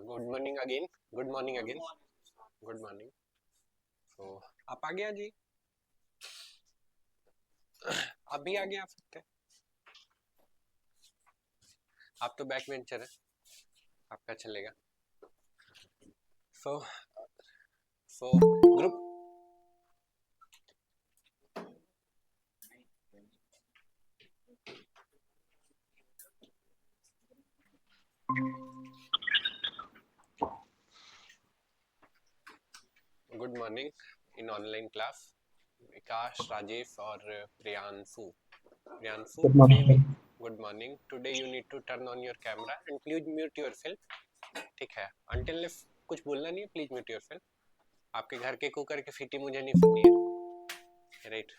Good morning again, good morning again, good morning. तो आप आगे आ जाइए, आप भी आगे आ सकते हैं। आप तो बैक वेंचर है, आपका चलेगा। So group good morning in online class. Vikas, Rajesh और Priyanshu. Good morning. Good morning. Today you need to turn on your camera and please mute yourself. ठीक है, अंटिल इफ कुछ बोलना नहीं है, प्लीज म्यूट योरसेल्फ। आपके घर के कुकर की सीटी मुझे नहीं सुननी है, राइट?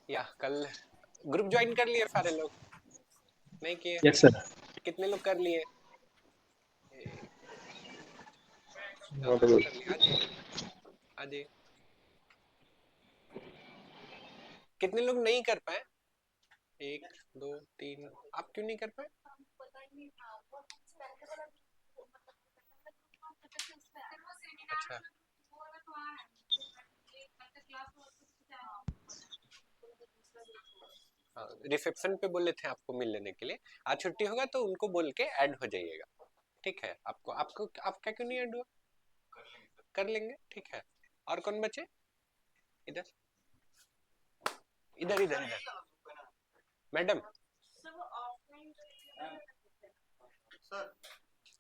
या कल ग्रुप ज्वाइन कर लिए सारे लोग? नहीं किए? Yes, sir. कितने लोग कर लिए? Not good. कर लिए। आज कितने लोग नहीं कर पाए? 1 2 3। आप क्यों नहीं कर पाए? अच्छा, रिसेप्शन पे बोले थे आपको मिल लेने के लिए। आज छुट्टी होगा तो उनको बोल के ऐड हो जाइएगा, ठीक है? आपको आपको आपका क्यों नहीं ऐड हुआ? कर लेंगे, ठीक है। और कौन बचे? इधर इधर इधर इधर मैडम,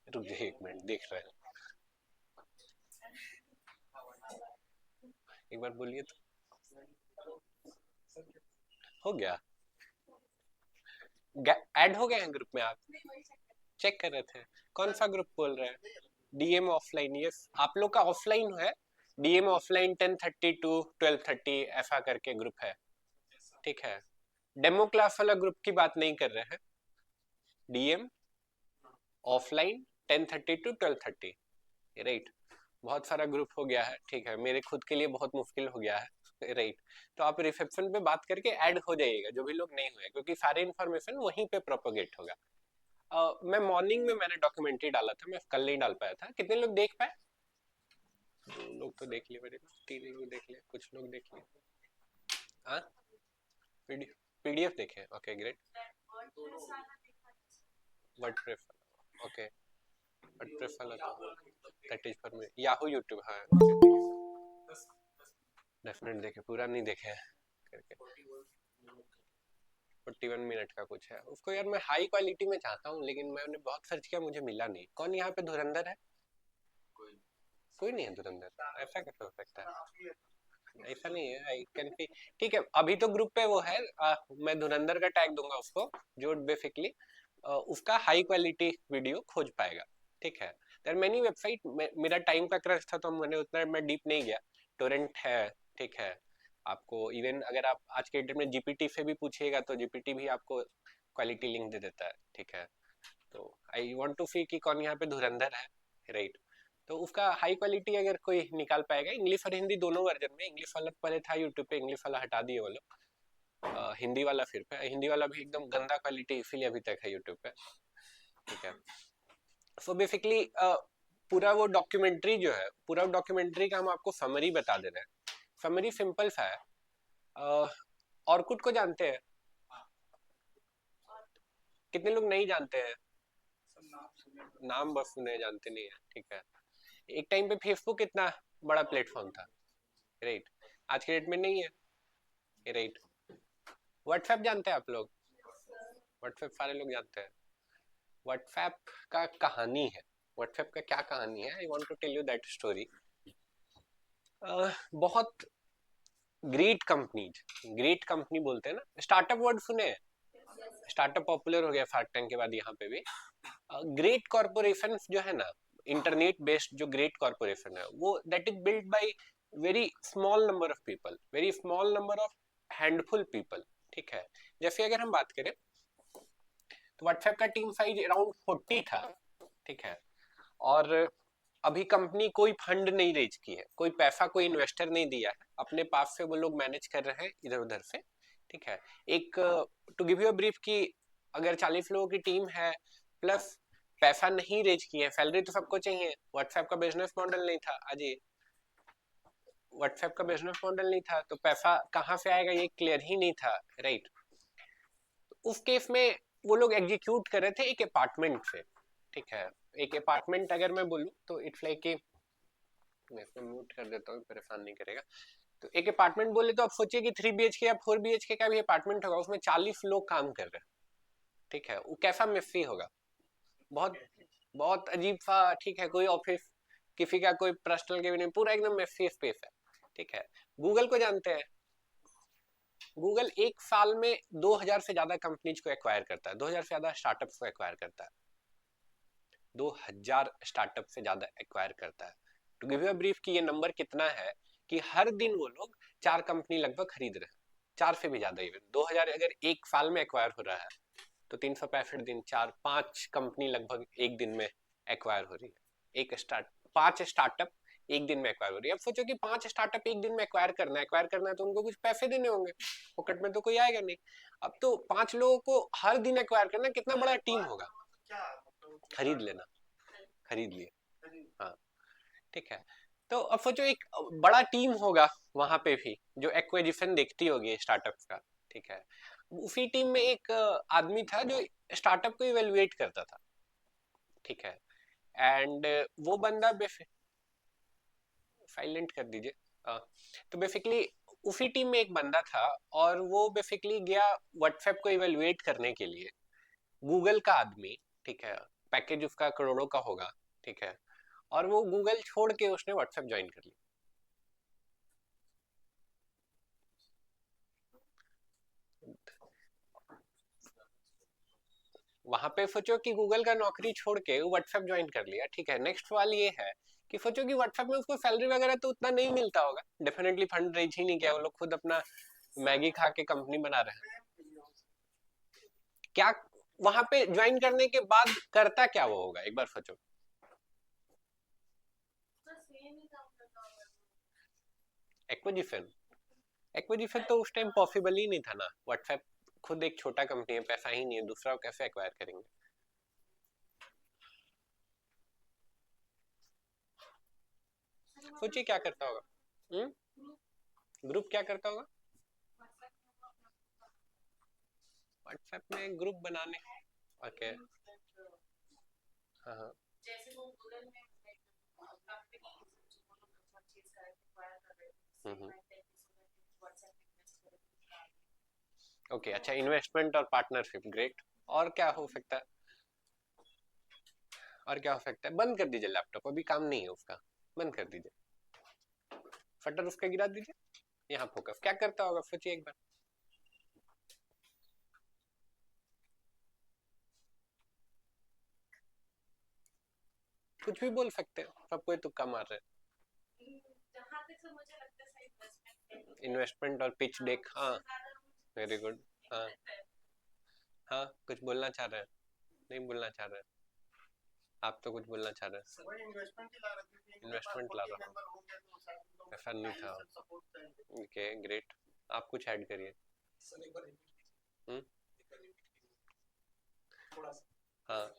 रुक जाइए 1 मिनट, देख रहे हैं। एक बार बोलिए तो। हो गया? ऐड हो गए हैं ग्रुप में? आप चेक कर रहे थे? कौन सा ग्रुप बोल रहे हैं? DM offline. यस, आप लोग का ऑफलाइन है। डीएम ऑफलाइन 10:30 to 12:30 ऐसा करके ग्रुप है, ठीक है? डेमो क्लास वाला ग्रुप की बात नहीं कर रहे हैं। DM offline 10:30 to 12:30, right? बहुत सारा ग्रुप हो गया है, ठीक है? मेरे खुद के लिए बहुत मुश्किल हो गया है, राइट? तो आप रिसेप्शन पे बात करके ऐड हो जाइएगा जो भी लोग नहीं हुए, क्योंकि सारे इन्फॉर्मेशन वहीं पे प्रोपोगेट होगा। मैं मॉर्निंग में मैंने डॉक्यूमेंट्री डाला था, मैं कल नहीं डाल पाया था। कितने लोग देख पाए? 2 लोग तो देख लिए मेरे, 3 लोग देख लिए, कुछ लोग देख लिए। हाँ, पीडीएफ देखे? Okay great. WordPress, okay. WordPress वाला तो that is for me. Yahoo YouTube, हाँ डेफिनेट देखे, पूरा नहीं देखे करके। 41 मिनट का कुछ है उसको। यार मैं हाई क्वालिटी में चाहता हूँ, लेकिन मैंने बहुत सर्च किया, मुझे मिला नहीं। कौन यहाँ पे धुरंधर है? कोई नहीं है धुरंधर, ऐसा कैसे हो सकता है? ऐसा नहीं है, आई कैन सी। ठीक है, अभी तो ग्रुप पे वो है, मैं धुरंधर का टैग दूंगा उसको, जो बेसिकली उसका हाई क्वालिटी वीडियो खोज पाएगा, ठीक है? There many website. मेरा टाइम का क्रश था तो मैंने उतना मैं डीप नहीं गया। टोरेंट है, ठीक है? आपको इवन अगर आप आज के डेट में जीपीटी से भी पूछिएगा तो जीपीटी भी आपको क्वालिटी लिंक दे देता है, ठीक है? तो आई वांट टू सी कि कौन यहाँ पे धुरंधर है, राइट? तो उसका हाई क्वालिटी अगर कोई निकाल पाएगा, इंग्लिश और हिंदी दोनों वर्जन में। इंग्लिश वाला पहले था यूट्यूब पे, इंग्लिश वाला हटा दिए वो लोग, हिंदी वाला फिर पे। हिंदी वाला भी एकदम गंदा क्वालिटी इसीलिए अभी तक है यूट्यूब पे, ठीक है? सो बेसिकली पूरा वो डॉक्यूमेंट्री जो है, पूरा डॉक्यूमेंट्री का हम आपको समरी बता दे रहे हैं। समरी सिंपल सा है। ऑर्कुट को जानते हैं? कितने लोग नहीं जानते हैं? नाम बस सुने, जानते नहीं है, ठीक है? एक टाइम पे फेसबुक इतना बड़ा प्लेटफॉर्म था, राइट? आज के डेट में नहीं है, राइट? व्हाट्सएप जानते हैं आप लोग? व्हाट्सएप सारे लोग जानते हैं। व्हाट्सएप का कहानी है, व्हाट्सएप का क्या कहानी है, I want to tell you that story. बहुत ग्रेट कंपनी बोलते हैं ना, स्टार्टअप वर्ड सुने हैं? स्टार्टअप पॉपुलर हो गया शार्क टैंक के बाद यहाँ पे भी। ग्रेट कॉर्पोरेशन जो है ना, इंटरनेट बेस्ड जो ग्रेट कॉर्पोरेशन है, वो that is build by very small number of people, very small number of handful people. ठीक है, जैसे अगर हम बात करें तो व्हाट्सएप का टीम साइज अराउंड 40 था। ठीक है, और अभी कंपनी कोई फंड नहीं रेज की है, कोई पैसा कोई इन्वेस्टर नहीं दिया है, अपने पास से वो लोग मैनेज कर रहे हैं इधर उधर से। ठीक है, एक टू गिव यू ब्रीफ की, अगर 40 लोगों की टीम है प्लस पैसा नहीं रेज किए, सैलरी तो सबको चाहिए, व्हाट्सएप का बिजनेस मॉडल नहीं था अजय, व्हाट्सएप का बिजनेस मॉडल नहीं था, तो पैसा कहाँ से आएगा ये क्लियर ही नहीं था, राइट। उस केस में वो लोग एग्जीक्यूट कर रहे थे एक अपार्टमेंट से। ठीक है, एक अपार्टमेंट अगर मैं बोलूँ तो इट्स लाइक कि मैं इसको म्यूट कर देता हूँ, परेशान नहीं करेगा। तो एक अपार्टमेंट बोले तो आप सोचिए कि 3 BHK या 4 BHK का भी अपार्टमेंट होगा, उसमें 40 लोग काम कर रहे हैं। ठीक है, वो कैसा मेसी होगा, बहुत बहुत अजीब सा। ठीक है, कोई ऑफिस किसी का कोई पर्सनल के भी नहीं, पूरा एकदम मेसी स्पेस है। ठीक है, गूगल को जानते हैं, गूगल एक साल में 2000 से ज्यादा कंपनीज को एक्वायर करता है, 2000 से ज्यादा स्टार्टअप्स को एक्वायर करता है, 2000 स्टार्टअप से ज्यादा एक्वायर करता है। To give you a brief कि ये नंबर कितना है, कि हर दिन वो लोग 4 कंपनी लगभग खरीद रहे हैं, 4 से भी ज्यादा। इवन 2000 अगर एक साल में एक्वायर हो रहा है तो 365 दिन 4-5 कंपनी लगभग एक दिन में एक्वायर हो रही है। एक स्टार्ट 5 स्टार्टअप एक दिन में एक्वायर हो रही है। अब सोचो कि 5 स्टार्टअप एक दिन में एक्वायर करना है तो उनको कुछ पैसे देने होंगे, पॉकेट में तो कोई आएगा नहीं। अब तो 5 लोगों को हर दिन एक्वायर करना, कितना बड़ा टीम होगा। खरीद लेना, खरीद लिए, हाँ। ठीक है, तो अब सोचो एक बड़ा टीम होगा वहां पे भी जो एक्विजिशन देखती होगी स्टार्टअप का। ठीक है, उसी टीम में एक आदमी था जो स्टार्टअप को इवेलुएट करता था। ठीक है, एंड वो बंदा साइलेंट कर दीजिए। तो बेसिकली उसी टीम में एक बंदा था, और वो बेसिकली गया व्हाट्सएप को इवेलुएट करने के लिए, गूगल का आदमी। ठीक है, पैकेज उसका करोड़ों का होगा। ठीक है, और वो गूगल छोड़ के उसने व्हाट्सएप ज्वाइन कर लिया। वहां पे सोचो कि गूगल का नौकरी छोड़ के व्हाट्सएप ज्वाइन कर लिया। ठीक है, नेक्स्ट सवाल ये है कि सोचो कि व्हाट्सएप में उसको सैलरी वगैरह तो उतना नहीं मिलता होगा, डेफिनेटली फंड रेज ही नहीं किया, वो लोग खुद अपना मैगी खा के कंपनी बना रहे हैं। क्या वहां पे ज्वाइन करने के बाद करता क्या वो होगा, एक बार सोचो। एक्विजिशन, एक्विजिशन तो उस टाइम पॉसिबल ही नहीं था ना, व्हाट्सएप खुद एक छोटा कंपनी है, पैसा ही नहीं है, दूसरा कैसे एक्वायर करेंगे। सोचिए क्या करता होगा। ग्रुप क्या करता होगा, व्हाट्सएप में ग्रुप बनाने। ओके, हाँ हाँ, हम्म, ओके, अच्छा, इन्वेस्टमेंट और पार्टनरशिप, ग्रेट। और क्या हो सकता है, और क्या हो सकता है। बंद कर दीजिए लैपटॉप, अभी काम नहीं है उसका, बंद कर दीजिए, फटर उसका गिरा दीजिए, यहाँ फोकस। क्या करता होगा सोचिए एक बार। कुछ भी बोल सकते हो, सब कोई तुक्का मार रहे हैं। इन्वेस्टमेंट और पिच डेक, हाँ, वेरी गुड। हाँ हाँ, कुछ बोलना चाह रहे हैं, नहीं बोलना चाह रहे हैं, आप तो कुछ बोलना चाह रहे हैं। इन्वेस्टमेंट ला रहा हूँ, ऐसा नहीं था। ओके, ग्रेट, आप कुछ ऐड करिए। हम्म, हाँ,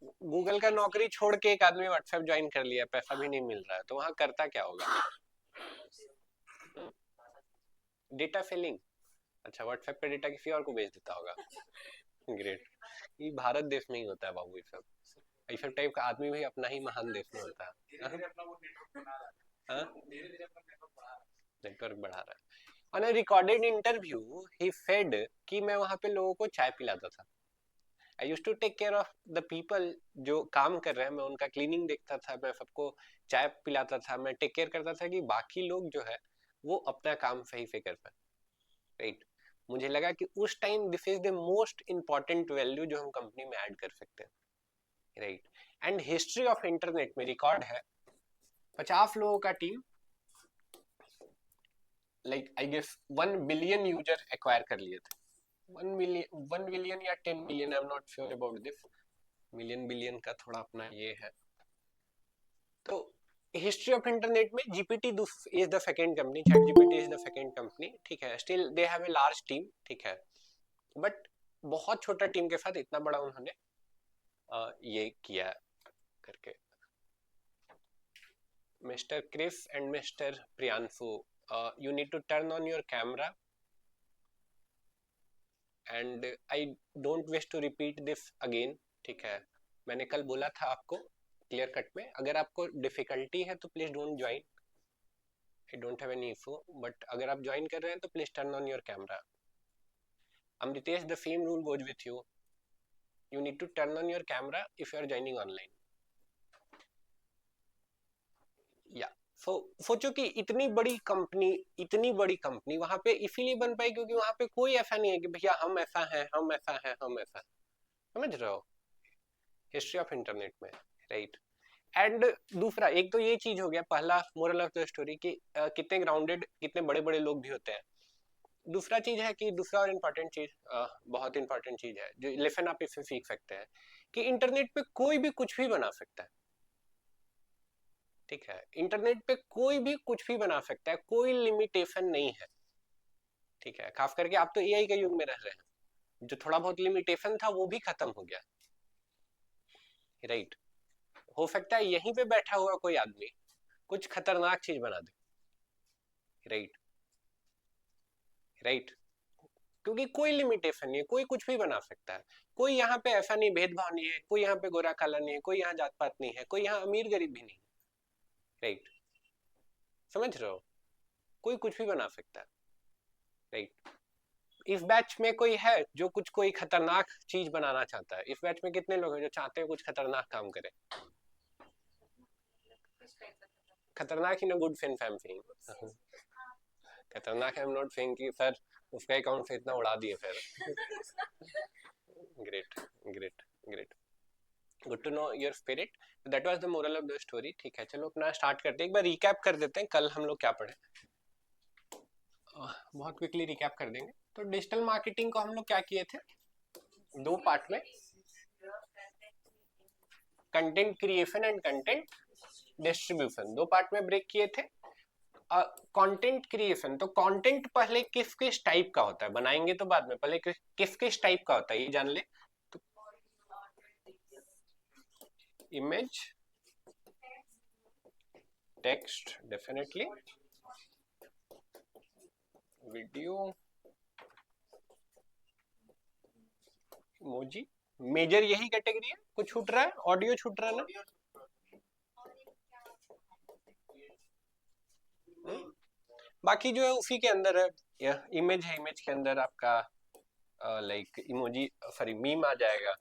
गूगल का नौकरी छोड़ के एक आदमी व्हाट्सएप ज्वाइन कर लिया, पैसा भी नहीं मिल रहा है, तो वहां करता क्या होगा। डेटा सेलिंग, अच्छा, व्हाट्सएप पे डेटा किसी और को भेज देता होगा। ग्रेट, ये भारत देश में ही होता है बाबू, ये सब, ये सब टाइप का आदमी भी अपना ही महान देश में होता है। हाँ, नेटवर्क बढ़ा रहा है। On a recorded interview he said कि मैं वहां पे लोगों को चाय पिलाता था, I used to take care of the people जो काम कर रहे हैं, मैं उनका क्लीनिंग देखता था, मैं सबको चाय पिलाता था, मैं टेक केयर करता था कि बाकी लोग जो है वो अपना काम सही से कर पाए, राइट। मुझे लगा कि उस time this is the most important value जो हम कंपनी में ऐड कर सकते हैं, right. And history of internet में रिकॉर्ड है 50 लोगों का team, like I guess 1 billion user acquire कर लिए थे। 1 बिलियन या 10 billion, I am not sure about this, million billion का थोड़ा अपना ये है। तो हिस्ट्री ऑफ इंटरनेट में GPT is the second company, chat GPT is the second company, ठीक है। Still they have a large team, ठीक है, बट बहुत छोटा टीम के साथ इतना बड़ा उन्होंने ये किया करके। Mister Chris and mister Priyanshu, you need to turn on your camera and I don't wish to repeat this again, ठीक है। मैंने कल बोला था आपको क्लियर कट में, अगर आपको डिफिकल्टी है तो please don't join, I don't have any issue, but अगर आप ज्वाइन कर रहे हैं तो please turn on your camera. Amritesh, the same rule goes with you, you need to turn on your camera if you are joining online. Yeah. सोचो कि इतनी बड़ी कंपनी वहां पे इसीलिए बन पाई क्योंकि वहां पे कोई ऐसा नहीं है कि भैया हम ऐसा है, हम ऐसा है, हम ऐसा है। समझ रहे हो हिस्ट्री ऑफ इंटरनेट में, राइट। एंड दूसरा, एक तो ये चीज हो गया पहला मोरल ऑफ द स्टोरी कि कितने ग्राउंडेड, कितने बड़े बड़े लोग भी होते हैं। दूसरा चीज है कि दूसरा और इम्पोर्टेंट चीज, बहुत इंपॉर्टेंट चीज है जो लेसन आप इससे सीख सकते हैं कि इंटरनेट पे कोई भी कुछ भी बना सकता है, ठीक है। इंटरनेट पे कोई भी कुछ भी बना सकता है, कोई लिमिटेशन नहीं है, ठीक है। खास करके आप तो एआई के युग में रह रहे हैं, जो थोड़ा बहुत लिमिटेशन था वो भी खत्म हो गया, राइट। हो सकता है यहीं पे बैठा हुआ कोई आदमी कुछ खतरनाक चीज बना दे, राइट, राइट, क्योंकि कोई लिमिटेशन नहीं है, कोई कुछ भी बना सकता है। कोई यहाँ पे ऐसा नहीं, भेदभाव नहीं है, कोई यहाँ पे गोरा काला नहीं है, कोई यहाँ जात पात नहीं है, कोई यहाँ अमीर गरीब भी नहीं है, राइट। समझ रहे हो, कोई कुछ भी बना सकता है, राइट। इस बैच में कोई है जो कोई खतरनाक चीज बनाना चाहता है? इस बैच में कितने लोग हैं जो चाहते हैं कुछ खतरनाक काम करें? खतरनाक in a good sense I am saying, खतरनाक आई एम नॉट सेइंग कि सर उसका अकाउंट से इतना उड़ा दिए फिर। Great great great, good to know your spirit. That was the moral of the story, ठीक है। चलो अपना स्टार्ट करते हैं, एक बार रिकैप कर देते हैं कल हम लोग क्या पढ़े, बहुत क्विकली रिकैप कर देंगे। तो डिजिटल मार्केटिंग को हम लोग क्या किए थे, 2 पार्ट में, content creation and content distribution, 2 part में ब्रेक किए थे। कंटेंट क्रिएशन, तो कंटेंट पहले किस किस टाइप का होता है, बनाएंगे तो बाद में, पहले किस किस टाइप का होता है ये जान ले। तो image, text definitely, video, emoji, major यही कैटेगरी है, कुछ छूट रहा है? ऑडियो छूट रहा है ना? बाकी जो है उसी के अंदर है, इमेज है, इमेज के अंदर आपका लाइक इमोजी, सॉरी मीम आ जाएगा।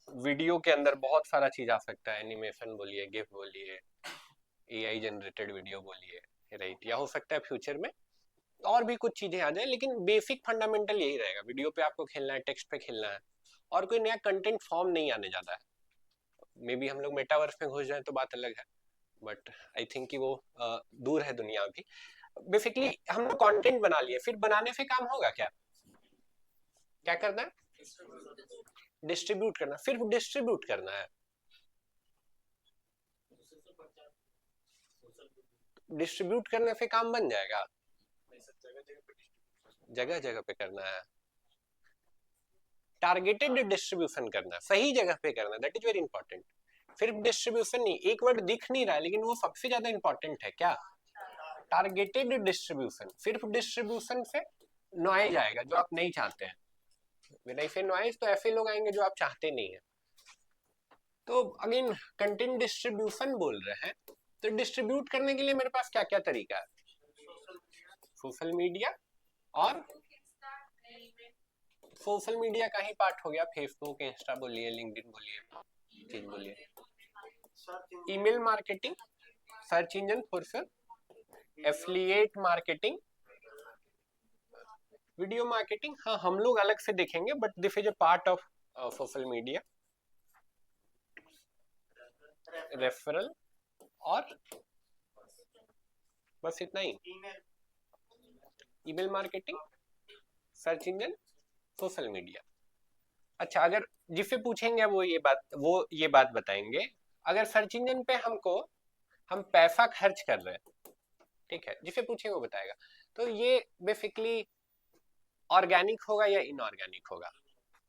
वीडियो के अंदर बहुत सारा चीज आ सकता है, एनिमेशन बोलिए, गिफ बोलिए, एआई जनरेटेड वीडियो बोलिए, राइट। या हो सकता है फ्यूचर में और भी कुछ चीजें आ जाए, लेकिन बेसिक फंडामेंटल यही रहेगा, वीडियो पे आपको खेलना है, टेक्स्ट पे खेलना है, और कोई नया कंटेंट फॉर्म नहीं आने जाता है। मे बी हम लोग मेटावर्स में घुस जाए तो बात अलग है, बट आई थिंक कि वो दूर है दुनिया अभी। बेसिकली हम लोग कंटेंट बना लिए, फिर बनाने से काम होगा क्या? क्या करना है? डिस्ट्रीब्यूट करना, सिर्फ डिस्ट्रीब्यूट करना है। डिस्ट्रीब्यूट करने से काम बन जाएगा? जगह जगह पे करना है, टारगेटेड डिस्ट्रीब्यूशन करना, सही जगह पे करना, दैट इज वेरी इंपॉर्टेंट। सिर्फ डिस्ट्रीब्यूशन नहीं, एक वर्ड दिख नहीं रहा है लेकिन वो सबसे ज्यादा इंपॉर्टेंट है, क्या? Targeted distribution. सिर्फ डिस्ट्रीब्यूशन से नॉइज आएगा जो आप नहीं चाहते हैं, बिना इसे नॉइज तो ऐसे लोग आएंगे जो आप चाहते नहीं है। तो अगेन कंटेंट डिस्ट्रीब्यूशन बोल रहे हैं, तो डिस्ट्रीब्यूट करने के लिए मेरे पास क्या क्या तरीका है? सोशल मीडिया और सोशल मीडिया का ही पार्ट हो गया, फेसबुक, इंस्टा बोलिए, लिंक्डइन बोलिए, चीज बोलिए। Email marketing, search engine for search, affiliate marketing, video marketing, हाँ हम लोग अलग से देखेंगे, but this is a part of social media. Referral, और बस इतना ही। Email marketing, search engine, social media. अच्छा, अगर जिससे पूछेंगे वो ये बात बताएंगे। अगर सर्च इंजन पे हम पैसा खर्च कर रहे हैं, ठीक है, जिसे पूछेंगे वो बताएगा। तो ये बेसिकली ऑर्गेनिक होगा या इनऑर्गेनिक होगा,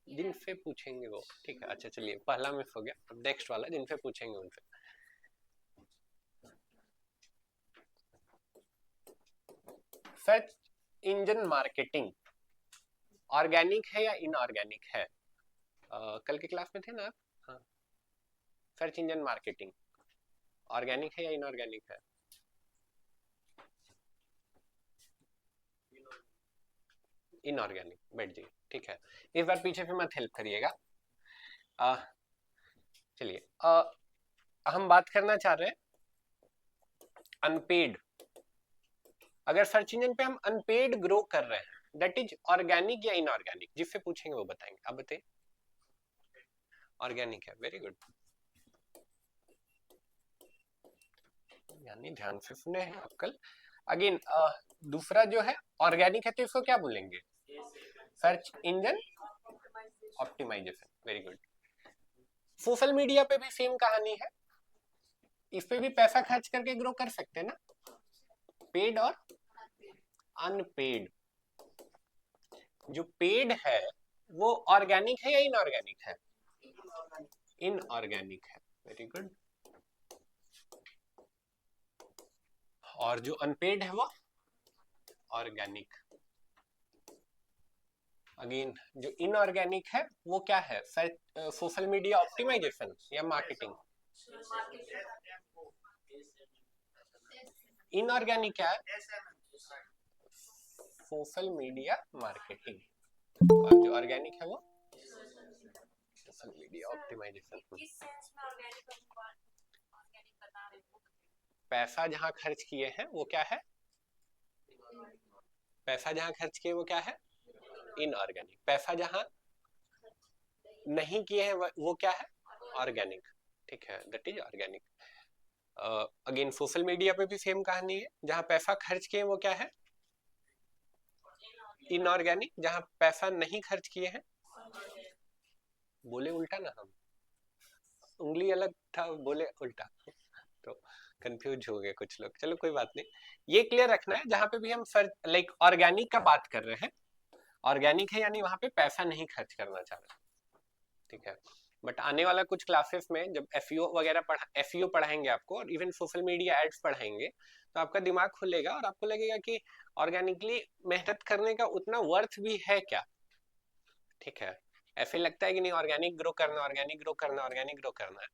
जिनसे पूछेंगे वो, ठीक है। अच्छा चलिए, पहला मिस हो गया, अब नेक्स्ट वाला जिनसे पूछेंगे उनसे। सर्च इंजन मार्केटिंग ऑर्गेनिक है या इनऑर्गेनिक है? कल के क्लास में थे ना आप? हाँ, सर्च इंजन मार्केटिंग ऑर्गेनिक है या इनऑर्गेनिक है? इनऑर्गेनिक, बैठ जाइए, ठीक है। इस बार पीछे से मत हेल्प करिएगा। चलिए, हम बात करना चाह रहे हैं अनपेड। अगर सर्च इंजन पे हम अनपेड ग्रो कर रहे हैं, दैट इज ऑर्गेनिक या इनऑर्गेनिक, जिससे पूछेंगे वो बताएंगे। अब बताइए। ऑर्गेनिक है, वेरी गुड, यानी ध्यान से सुने हैं आप कल। अगेन दूसरा जो है ऑर्गेनिक है, तो इसको क्या बोलेंगे? Search engine optimisation, very good. Social media पे भी सेम कहानी है, इस पे भी पैसा खर्च करके ग्रो कर सकते हैं ना, पेड और अनपेड। जो पेड है वो ऑर्गेनिक है या इनऑर्गेनिक है? इनऑर्गेनिक है, वेरी गुड। और जो अनपेड है वो ऑर्गेनिक। अगेन जो इनऑर्गेनिक है वो क्या है? सोशल मीडिया ऑप्टिमाइजेशन या मार्केटिंग? इनऑर्गेनिक क्या है? Social media marketing. और जो ऑर्गेनिक है वो सोशल मीडिया ऑप्टिमाइजेशन। पैसा जहां खर्च किए हैं वो क्या है? पैसा जहां खर्च किए वो क्या है? इनऑर्गेनिक। पैसा जहां नहीं किए हैं वो क्या है? ऑर्गेनिक, ठीक है, that is organic. Again social media पे भी सेम कहानी है, जहां पैसा खर्च किए वो क्या है? इनऑर्गेनिक। जहां पैसा नहीं खर्च किए हैं, बोले उल्टा ना हम, उंगली अलग था, बोले उल्टा, तो कंफ्यूज हो गए कुछ लोग। चलो कोई बात नहीं, ये क्लियर रखना है। जहां पे भी हम सर्च लाइक ऑर्गेनिक का बात कर रहे हैं, ऑर्गेनिक है यानी वहां पे पैसा नहीं खर्च करना चाह रहे, ठीक है। बट आने वाला कुछ क्लासेस में जब एसईओ वगैरह एसईओ पढ़ाएंगे आपको, और इवन सोशल मीडिया एड्स पढ़ाएंगे, तो आपका दिमाग खुलेगा और आपको लगेगा कि ऑर्गेनिकली मेहनत करने का उतना वर्थ भी है क्या, ठीक है। ऐसे लगता है कि नहीं, ऑर्गेनिक ग्रो करना, ऑर्गेनिक ग्रो करना, ऑर्गेनिक ग्रो करना है,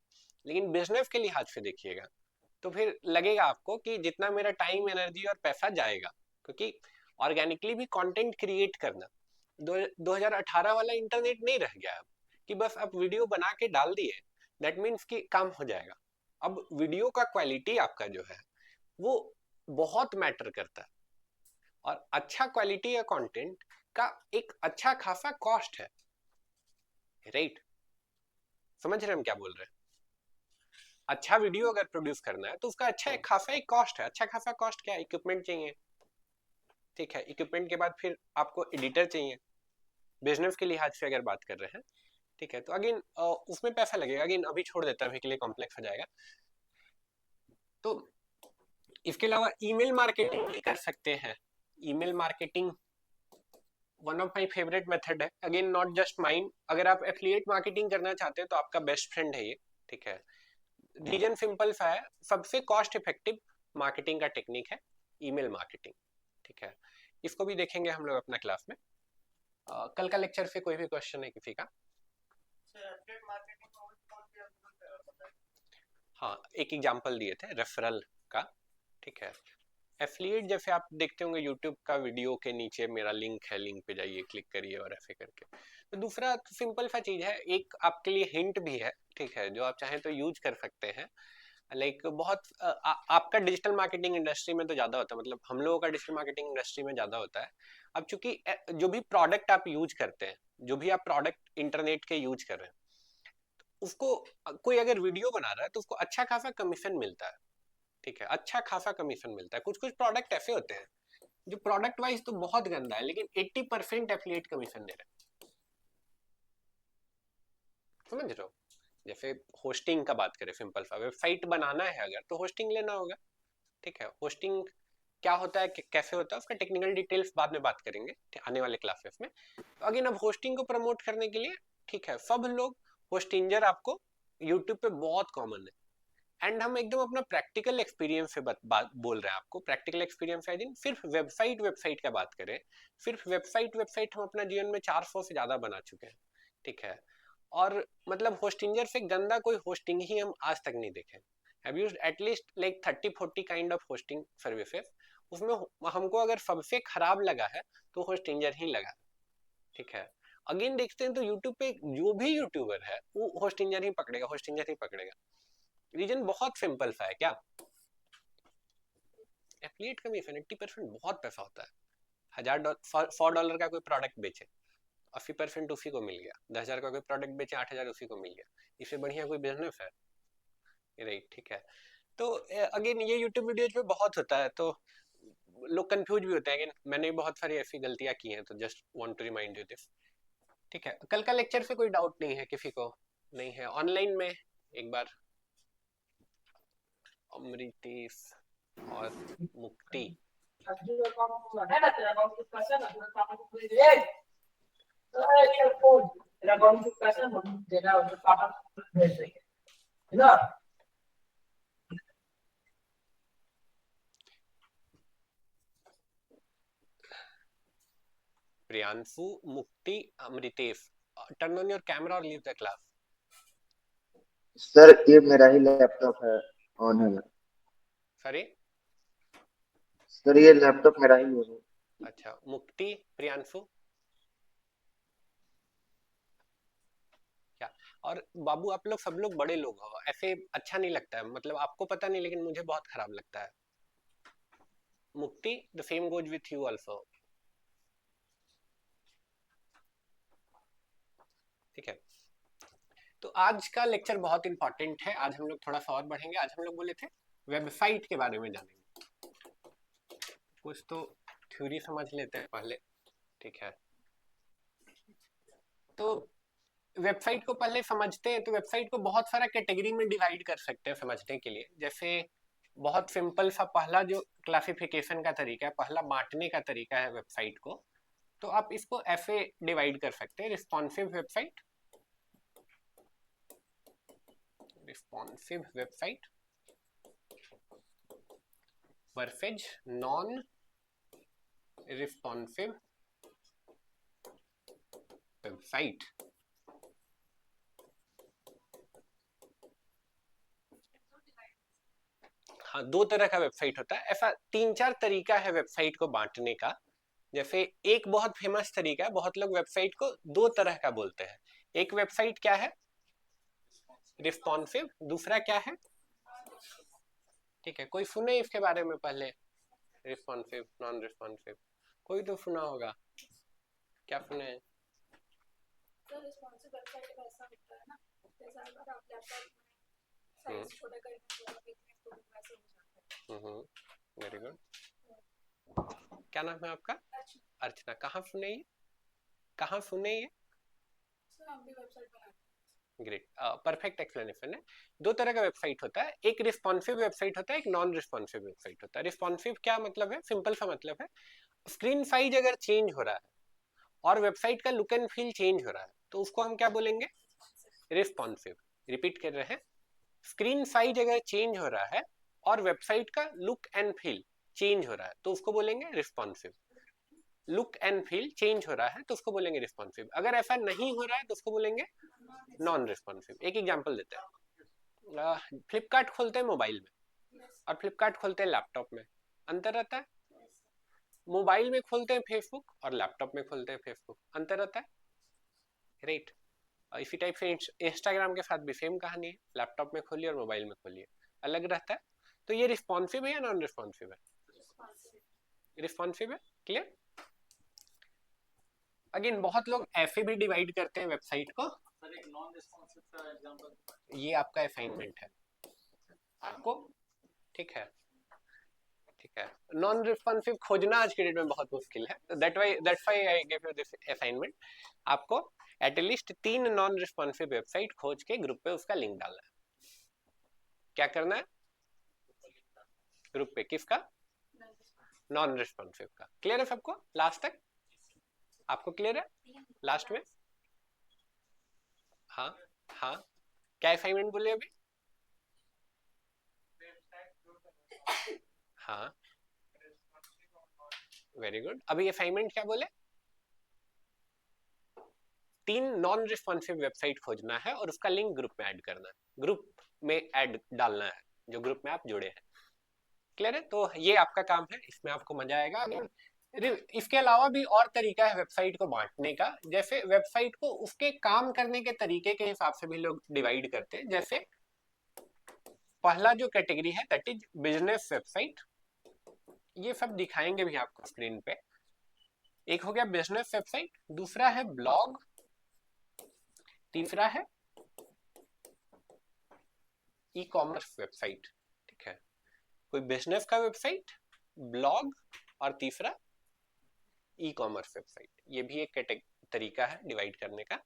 लेकिन बिजनेस के लिहाज से देखिएगा तो फिर लगेगा आपको कि जितना मेरा टाइम, एनर्जी और पैसा जाएगा, क्योंकि ऑर्गेनिकली भी कंटेंट क्रिएट करना 2018 वाला इंटरनेट नहीं रह गया अब, कि बस आप वीडियो बना के डाल दिए, दैट मीन्स कि काम हो जाएगा। अब वीडियो का क्वालिटी आपका जो है वो बहुत मैटर करता है, और अच्छा क्वालिटी या कंटेंट का एक अच्छा खासा कॉस्ट है, राइट? समझ रहे हैं हम क्या बोल रहे हैं? अच्छा वीडियो अगर प्रोड्यूस करना है तो उसका अच्छा एक खासा एक कॉस्ट है। अच्छा खासा कॉस्ट क्या है? इक्विपमेंट चाहिए, ठीक है। इक्विपमेंट के बाद फिर आपको एडिटर चाहिए, बिजनेस के लिहाज से अगर बात कर रहे हैं, ठीक है। तो अगेन उसमें पैसा लगेगा, अगेन अभी छोड़ देता है, अभी के लिए कॉम्प्लेक्स हो जाएगा। तो इसके अलावा ईमेल मार्केटिंग भी कर सकते हैं। Email marketing one of my favourite method है, अगेन नॉट जस्ट माइन। अगर आप एफिलिएट मार्केटिंग करना चाहते हैं तो आपका बेस्ट फ्रेंड है ये, ठीक है। रीजन सिंपल सा है, सबसे कॉस्ट इफेक्टिव मार्केटिंग का टेक्निक है ईमेल मार्केटिंग, ठीक है। इसको भी देखेंगे हम लोग अपना क्लास में। कल का लेक्चर से कोई भी क्वेश्चन है किसी का? हाँ, एक एग्जांपल दिए थे रेफरल का, ठीक है। एफिलिएट जैसे आप देखते होंगे यूट्यूब का वीडियो के नीचे मेरा लिंक है, लिंक पे जाइए, क्लिक करिए और ऐसे करके। तो दूसरा सिंपल सा चीज है, एक आपके लिए हिंट भी है, ठीक है, जो आप चाहें तो यूज कर सकते हैं। लाइक बहुत आपका डिजिटल मार्केटिंग इंडस्ट्री में तो ज्यादा होता है, मतलब हम लोगों का डिजिटल मार्केटिंग इंडस्ट्री में ज्यादा होता है। अब चूंकि जो भी प्रोडक्ट आप यूज करते हैं, जो भी आप प्रोडक्ट इंटरनेट के यूज कर रहे हैं, उसको कोई अगर वीडियो बना रहा है तो उसको अच्छा खासा कमीशन मिलता है, ठीक है, अच्छा खासा कमीशन मिलता है। कुछ कुछ प्रोडक्ट ऐसे होते हैं जो प्रोडक्ट वाइज तो बहुत गंदा है, लेकिन 80% एफिलिएट कमीशन दे रहे हैं, समझ रहे हो? जैसे होस्टिंग का बात करें, सिंपल सा वेबसाइट बनाना है अगर, तो होस्टिंग लेना होगा, ठीक है। होस्टिंग क्या होता है, कैसे होता है, उसका टेक्निकल डिटेल्स बाद में बात करेंगे आने वाले क्लासेस में। तो अगेन अब होस्टिंग को प्रमोट करने के लिए, ठीक है, सब लोग होस्टिंजर आपको यूट्यूब पे बहुत कॉमन है। एंड हम एकदम अपना प्रैक्टिकल एक्सपीरियंस से बात बोल रहे हैं आपको। प्रैक्टिकल एक्सपीरियंस है दिन सिर्फ वेबसाइट का बात करें, सिर्फ वेबसाइट हम अपना जीवन में 400 से ज्यादा बना चुके हैं, ठीक है। और मतलब होस्टिंजर से गंदा कोई होस्टिंग ही हम आज तक नहीं देखे। Have used at least like 30-40 kind of hosting services, उसमें हमको अगर सबसे खराब लगा है तो होस्टिंजर ही लगा, ठीक है। अगेन देखते हैं तो यूट्यूब पे जो भी यूट्यूबर है वो होस्टिंजर ही पकड़ेगा, होस्टिंजर ही पकड़ेगा। रीजन बहुत सिंपल सा है, क्या? एफिलिएट कमीशन 80% बहुत पैसा होता है। $100 का कोई प्रोडक्ट बेचे, 80% उसी को मिल गया। 10,000 का कोई प्रोडक्ट बेचे, 8,000 उसी को मिल गया। इससे बढ़िया कोई बिजनेस है? राइट, ठीक है। तो अगेन ये यूट्यूब वीडियोज पे बहुत होता है, तो लोग कंफ्यूज भी होते हैं। अगेन मैंने भी बहुत सारी ऐसी गलतियां की हैं, तो just want to remind you this, ठीक है। कल का लेक्चर से कोई डाउट नहीं है किसी को? नहीं है? ऑनलाइन में एक बार अमृतेश और मुक्ति, प्रियांशु, मुक्ति, Amritesh, turn on your camera और लीव द क्लास। सर ये मेरा ही लैपटॉप है, ऑन है। सॉरी? सर ये लैपटॉप मेरा ही है। अच्छा, मुक्ति, प्रियांशु, क्या? और बाबू आप लोग सब लोग बड़े लोग हो, ऐसे अच्छा नहीं लगता है, मतलब आपको पता नहीं लेकिन मुझे बहुत खराब लगता है। मुक्ति, the same goes with you also, ठीक है। तो आज का लेक्चर बहुत इंपॉर्टेंट है। आज हम लोग थोड़ा सा और बढ़ेंगे। आज हम लोग बोले थे वेबसाइट के बारे में जानेंगे। कुछ तो थ्योरी समझ लेते हैं पहले, ठीक है। तो वेबसाइट को पहले समझते हैं। तो वेबसाइट को बहुत सारा कैटेगरी में डिवाइड कर सकते हैं समझने के लिए। जैसे बहुत सिंपल सा पहला जो क्लासिफिकेशन का तरीका है, पहला बांटने का तरीका है वेबसाइट को, तो आप इसको ऐसे डिवाइड कर सकते हैं। Responsive website, responsive website versus non responsive website. हाँ, दो तरह का वेबसाइट होता है। ऐसा 3-4 तरीका है वेबसाइट को बांटने का। जैसे एक बहुत फेमस तरीका है, बहुत लोग वेबसाइट को दो तरह का बोलते हैं। एक वेबसाइट क्या है? रिस्पॉन्सिव। दूसरा क्या है? ठीक है, कोई सुने इसके बारे में पहले? रिस्पॉन्सिव, नॉन रिस्पॉन्सिव, कोई तो सुना होगा। क्या सुने? तो रिस्पॉन्सिव वेबसाइट वैसा होता है ना, जैसे अगर आप लैपटॉप में साइज छोटा करने को वीकनेस तो वैसे हो जाता है। Very good. क्या नाम है आपका? अर्चना। कहाँ सुने ये? कहाँ सुने ये? सर हम भी वेबसाइट बनाते हैं। ग्रेट, परफेक्ट एक्सप्लेनेशन है। दो तरह का वेबसाइट होता है, एक रिस्पॉन्सिव वेबसाइट होता है, एक नॉन रिस्पॉन्सिव वेबसाइट होता है। रिस्पॉन्सिव क्या मतलब है? सिंपल सा मतलब है, स्क्रीन साइज अगर चेंज हो रहा है और वेबसाइट का लुक एंड फील चेंज हो रहा है तो उसको हम क्या बोलेंगे? रिस्पॉन्सिव। रिपीट कर रहे हैं, स्क्रीन साइज अगर चेंज हो रहा है और वेबसाइट का लुक एंड फील चेंज हो रहा है तो उसको बोलेंगे responsive. Look and feel change हो रहा है तो उसको बोलेंगे रिस्पॉन्सिव। अगर ऐसा नहीं हो रहा है तो उसको बोलेंगे नॉन रिस्पॉन्सिव। एक एग्जांपल देते हैं। फ्लिपकार्ट खोलते हैं मोबाइल में और फ्लिपकार्ट खोलते हैं लैपटॉप में, अंतर रहता है। मोबाइल में खोलते हैं फेसबुक और लैपटॉप में खोलते हैं फेसबुक, अंतर रहता है, राइट। इसी टाइप से इंस्टाग्राम के साथ भी सेम कहानी है, लैपटॉप में खोलिए और मोबाइल में खोलिए, अलग रहता है। तो ये रिस्पॉन्सिव है या नॉन रिस्पॉन्सिव है? रिस्पॉन्सिव है, क्लियर। अगेन बहुत लोग ऐसे भी डिवाइड करते हैं वेबसाइट को। सर एक नॉन रिस्पॉन्सिव का एग्जांपल, ये आपका असाइनमेंट है आपको, ठीक है, ठीक है। नॉन रिस्पॉन्सिव खोजना आज के डेट में बहुत मुश्किल है, that's why I give you this assignment. आपको एटलीस्ट 3 नॉन रिस्पॉन्सिव वेबसाइट खोज के ग्रुप पे उसका लिंक डालना है। क्या करना है? ग्रुप पे किसका? नॉन रिस्पॉन्सिव का। क्लियर है सबको लास्ट तक? आपको क्लियर है लास्ट में? हाँ हाँ, क्या असाइनमेंट बोले अभी? हाँ, वेरी गुड। अभी असाइनमेंट क्या बोले? 3 नॉन रिस्पॉन्सिव वेबसाइट खोजना है और उसका लिंक ग्रुप में ऐड करना है, ग्रुप में ऐड डालना है जो ग्रुप में आप जुड़े हैं। क्लियर है? तो ये आपका काम है, इसमें आपको मजा आएगा। इसके अलावा भी और तरीका है वेबसाइट को बांटने का। जैसे वेबसाइट को उसके काम करने के तरीके के हिसाब से भी लोग डिवाइड करते हैं। जैसे पहला जो कैटेगरी है दैट इज बिजनेस वेबसाइट, ये सब दिखाएंगे भी आपको स्क्रीन पे। एक हो गया बिजनेस वेबसाइट, दूसरा है ब्लॉग, तीसरा है ई कॉमर्स वेबसाइट, ठीक है। कोई बिजनेस का वेबसाइट, ब्लॉग और तीसरा ई कॉमर्स वेबसाइट, ये भी एक तरीका है डिवाइड करने का।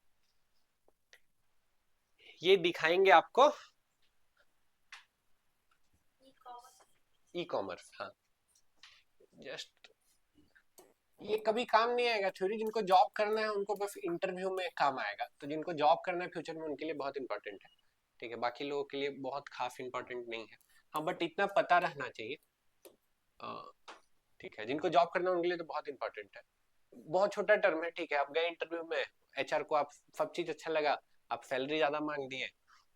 ये दिखाएंगे आपको ई कॉमर्स। हाँ, जस्ट ये कभी काम नहीं आएगा थ्योरी, जिनको जॉब करना है उनको बस इंटरव्यू में काम आएगा। तो जिनको जॉब करना है फ्यूचर में उनके लिए बहुत इंपॉर्टेंट है, ठीक है। बाकी लोगों के लिए बहुत खास इंपॉर्टेंट नहीं है, हाँ, बट इतना पता रहना चाहिए, ठीक है। जिनको जॉब करना है उनके लिए तो बहुत इंपॉर्टेंट है। बहुत छोटा टर्म है, ठीक है। आप गए इंटरव्यू में, एचआर को आप सब चीज अच्छा लगा, आप सैलरी ज्यादा मांग दिए,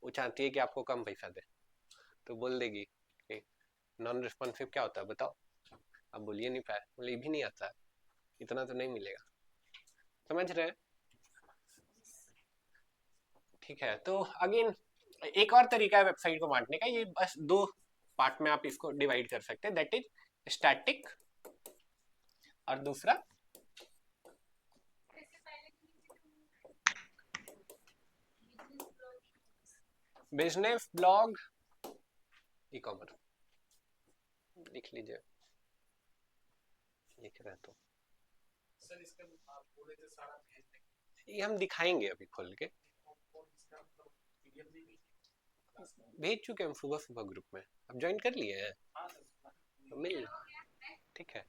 वो चाहती है कि आपको कम पैसा दे, तो बोल देगी कि नॉन रिस्पॉन्सिव क्या होता है बताओ। आप बोलिए नहीं पाए, बोले ये भी नहीं आता है, इतना तो नहीं मिलेगा। समझ रहे हैं? ठीक है। तो अगेन एक और तरीका है वेबसाइट को बांटने का, ये बस 2 पार्ट में आप इसको डिवाइड कर सकते हैं, दैट इज स्टैटिक और दूसरा बिजनेस, ब्लॉग, ई कॉमर्स। लिख लीजिए, लिख रहे तो सर इसका आप बोले थे सारा भेज देंगे, ये हम दिखाएंगे अभी खोल के। और इसका मतलब पीडीएफ नहीं भेजी? भेज चुके हम सुबह सुबह ग्रुप में, आप ज्वाइन कर लिए हैं? हाँ सर, मिल, ठीक है।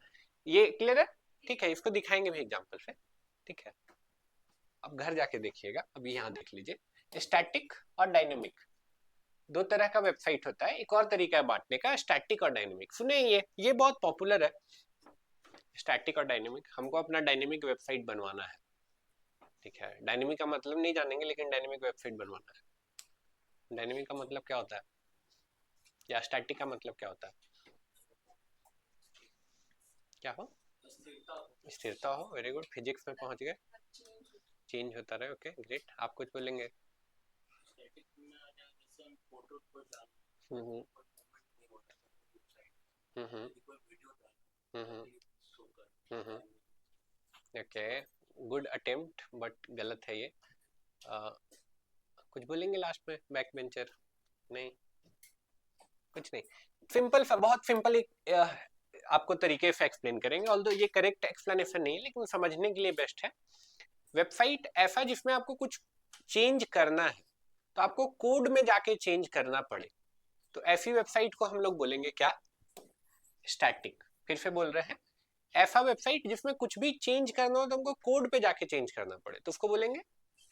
ये क्लियर है, ठीक है। इसको दिखाएंगे भी एग्जांपल से, ठीक है। अब घर जाके देखिएगा, अभी यहाँ देख लीजिए। स्टैटिक और डायनेमिक 2 तरह का वेबसाइट होता है। एक और तरीका है बांटने का, स्टैटिक और डायनेमिक। सुने ये बहुत पॉपुलर है, स्टैटिक और डायनेमिक। हमको अपना डायनेमिक वेबसाइट बनवाना है, ठीक है। डायनेमिक का मतलब नहीं जानेंगे, लेकिन डायनेमिक वेबसाइट बनवाना है। डायनेमिक का मतलब क्या होता है, या स्टैटिक का मतलब क्या होता है? क्या हो? स्थिरता हो, वेरी गुड, फिजिक्स में पहुंच गए। चेंज होता रहे, ओके ग्रेट। आप कुछ बोलेंगे? फोटो को डाल, हम्म हम्म कोई वीडियो डाल, hmm, okay, good attempt but गलत है ये। कुछ बोलेंगे लास्ट में? Back bencher? नहीं, कुछ नहीं। सिंपल सा, बहुत सिंपल एक आपको तरीके से एक्सप्लेन करेंगे। ऑल्दो ये करेक्ट एक्सप्लेनेशन नहीं है, लेकिन समझने के लिए बेस्ट है। वेबसाइट ऐसा जिसमें आपको कुछ चेंज करना है, तो आपको कोड में जाके चेंज करना पड़े, तो ऐसी वेबसाइट को हम लोग बोलेंगे क्या? स्टैटिक। फिर से बोल रहे हैं, ऐसा वेबसाइट जिसमें कुछ भी चेंज करना हो तो हमको कोड पे जाके चेंज करना पड़े, तो उसको बोलेंगे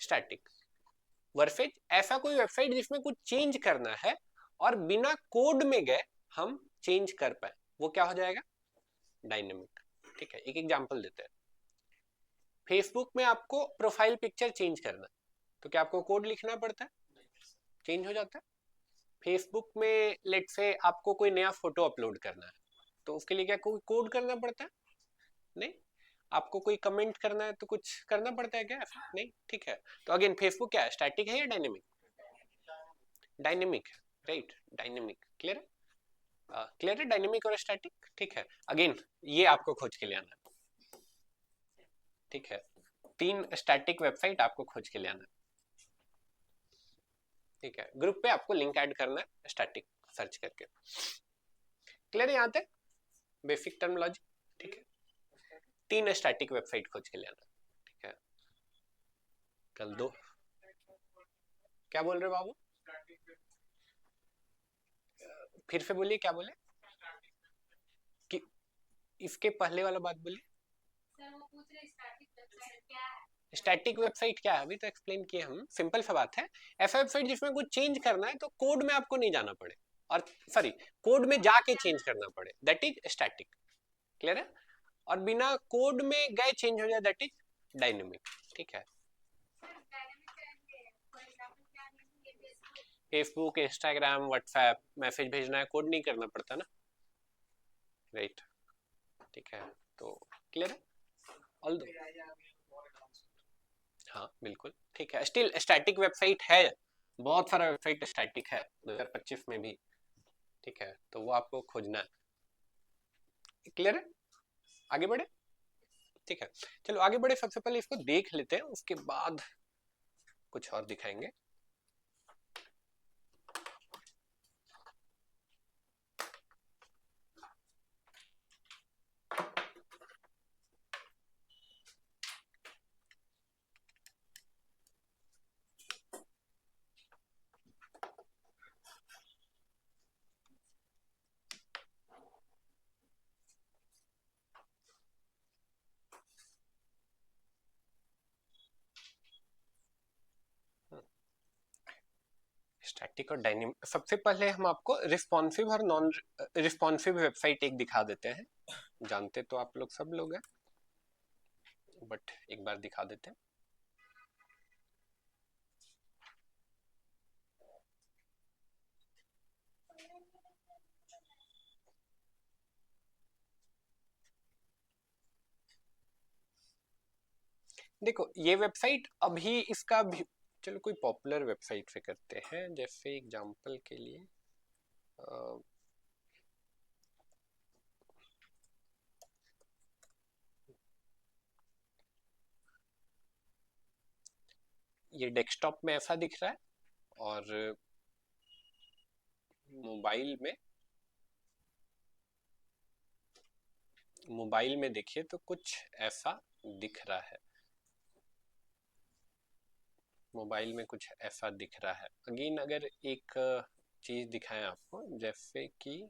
स्टैटिक। वर्सेज ऐसा कोई वेबसाइट जिसमें कुछ चेंज करना है और बिना कोड में गए हम चेंज कर पाए, वो क्या हो जाएगा? डायनेमिक। ठीक है, एक एग्जांपल देते हैं। फेसबुक में आपको प्रोफाइल पिक्चर चेंज करना है, तो क्या आपको कोड लिखना पड़ता है? चेंज हो जाता है। फेसबुक में लेट से आपको कोई नया फोटो अपलोड करना है, तो उसके लिए क्या कोई कोड करना पड़ता है? नहीं। आपको कोई कमेंट करना है तो कुछ करना पड़ता है क्या? नहीं, ठीक है। तो अगेन फेसबुक क्या है, स्टैटिक है या डायनेमिक? डायनेमिक है, राइट, डायनेमिक। क्लियर है? क्लियर है, डायनेमिक और स्टैटिक, ठीक है। अगेन ये आपको खोज के ले आना है, ठीक है। 3 स्टैटिक वेबसाइट आपको खोज के ले आना है, ठीक है। ग्रुप पे आपको लिंक ऐड करना है स्टैटिक सर्च करके। क्लियर है यहाँ तक बेसिक टर्मिनोलॉजी? ठीक है। 3 स्टैटिक वेबसाइट खोज के ले आना, ठीक है। कल 2 क्या बोल रहे हो बाबू? फिर से बोलिए, क्या बोले? कि इसके पहले वाला बात बोलिए। सर वो पूछ रहे स्टैटिक वेबसाइट क्या है? स्टैटिक वेबसाइट क्या है, अभी तो एक्सप्लेन किए हम। सिंपल सा बात है, ऐसा वेबसाइट जिसमें कुछ चेंज करना है तो कोड में आपको नहीं जाना पड़े, और सॉरी कोड में जाके चेंज करना पड़े, दैट इज स्टैटिक। क्लियर है? और बिना कोड में गए चेंज हो जाए, दैट इज डायनेमिक, ठीक है। फेसबुक, इंस्टाग्राम, व्हाट्सएप मैसेज भेजना है, कोड नहीं करना पड़ता ना, राइट, ठीक है। तो क्लियर है ऑल दो? हाँ बिल्कुल, ठीक है। स्टिल स्टैटिक वेबसाइट है, बहुत सारा वेबसाइट स्टैटिक है 2025 में भी, ठीक है। तो वो आपको खोजना है। क्लियर है? आगे बढ़े, ठीक है। चलो आगे बढ़े, सबसे पहले इसको देख लेते हैं, उसके बाद कुछ और दिखाएंगे। स्टैटिक और डायनेमिक, सबसे पहले हम आपको रिस्पॉन्सिव और नॉन रिस्पॉन्सिव वेबसाइट एक दिखा देते हैं। जानते तो आप लोग सब लोग हैं, बट एक बार दिखा देते हैं। देखो ये वेबसाइट अभी इसका भी, चलो कोई पॉपुलर वेबसाइट से करते हैं, जैसे एग्जांपल के लिए ये डेस्कटॉप में ऐसा दिख रहा है, और मोबाइल में देखिए तो कुछ ऐसा दिख रहा है, मोबाइल में कुछ ऐसा दिख रहा है। अगेन अगर एक चीज दिखाएं आपको, जैसे कि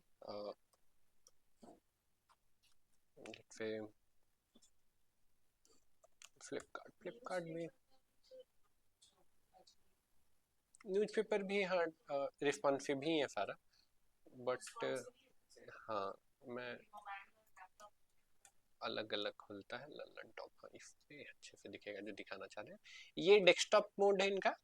जैसे फ्लिपकार्ट में न्यूज़पेपर भी, हाँ रिस्पॉन्सिव ही है सारा, बट हाँ मैं अलग अलग खुलता है ललन टॉप, हाँ इस पे अच्छे से दिखेगा जो दिखाना चाह रहे हैं। ये डेस्कटॉप मोड है इनका,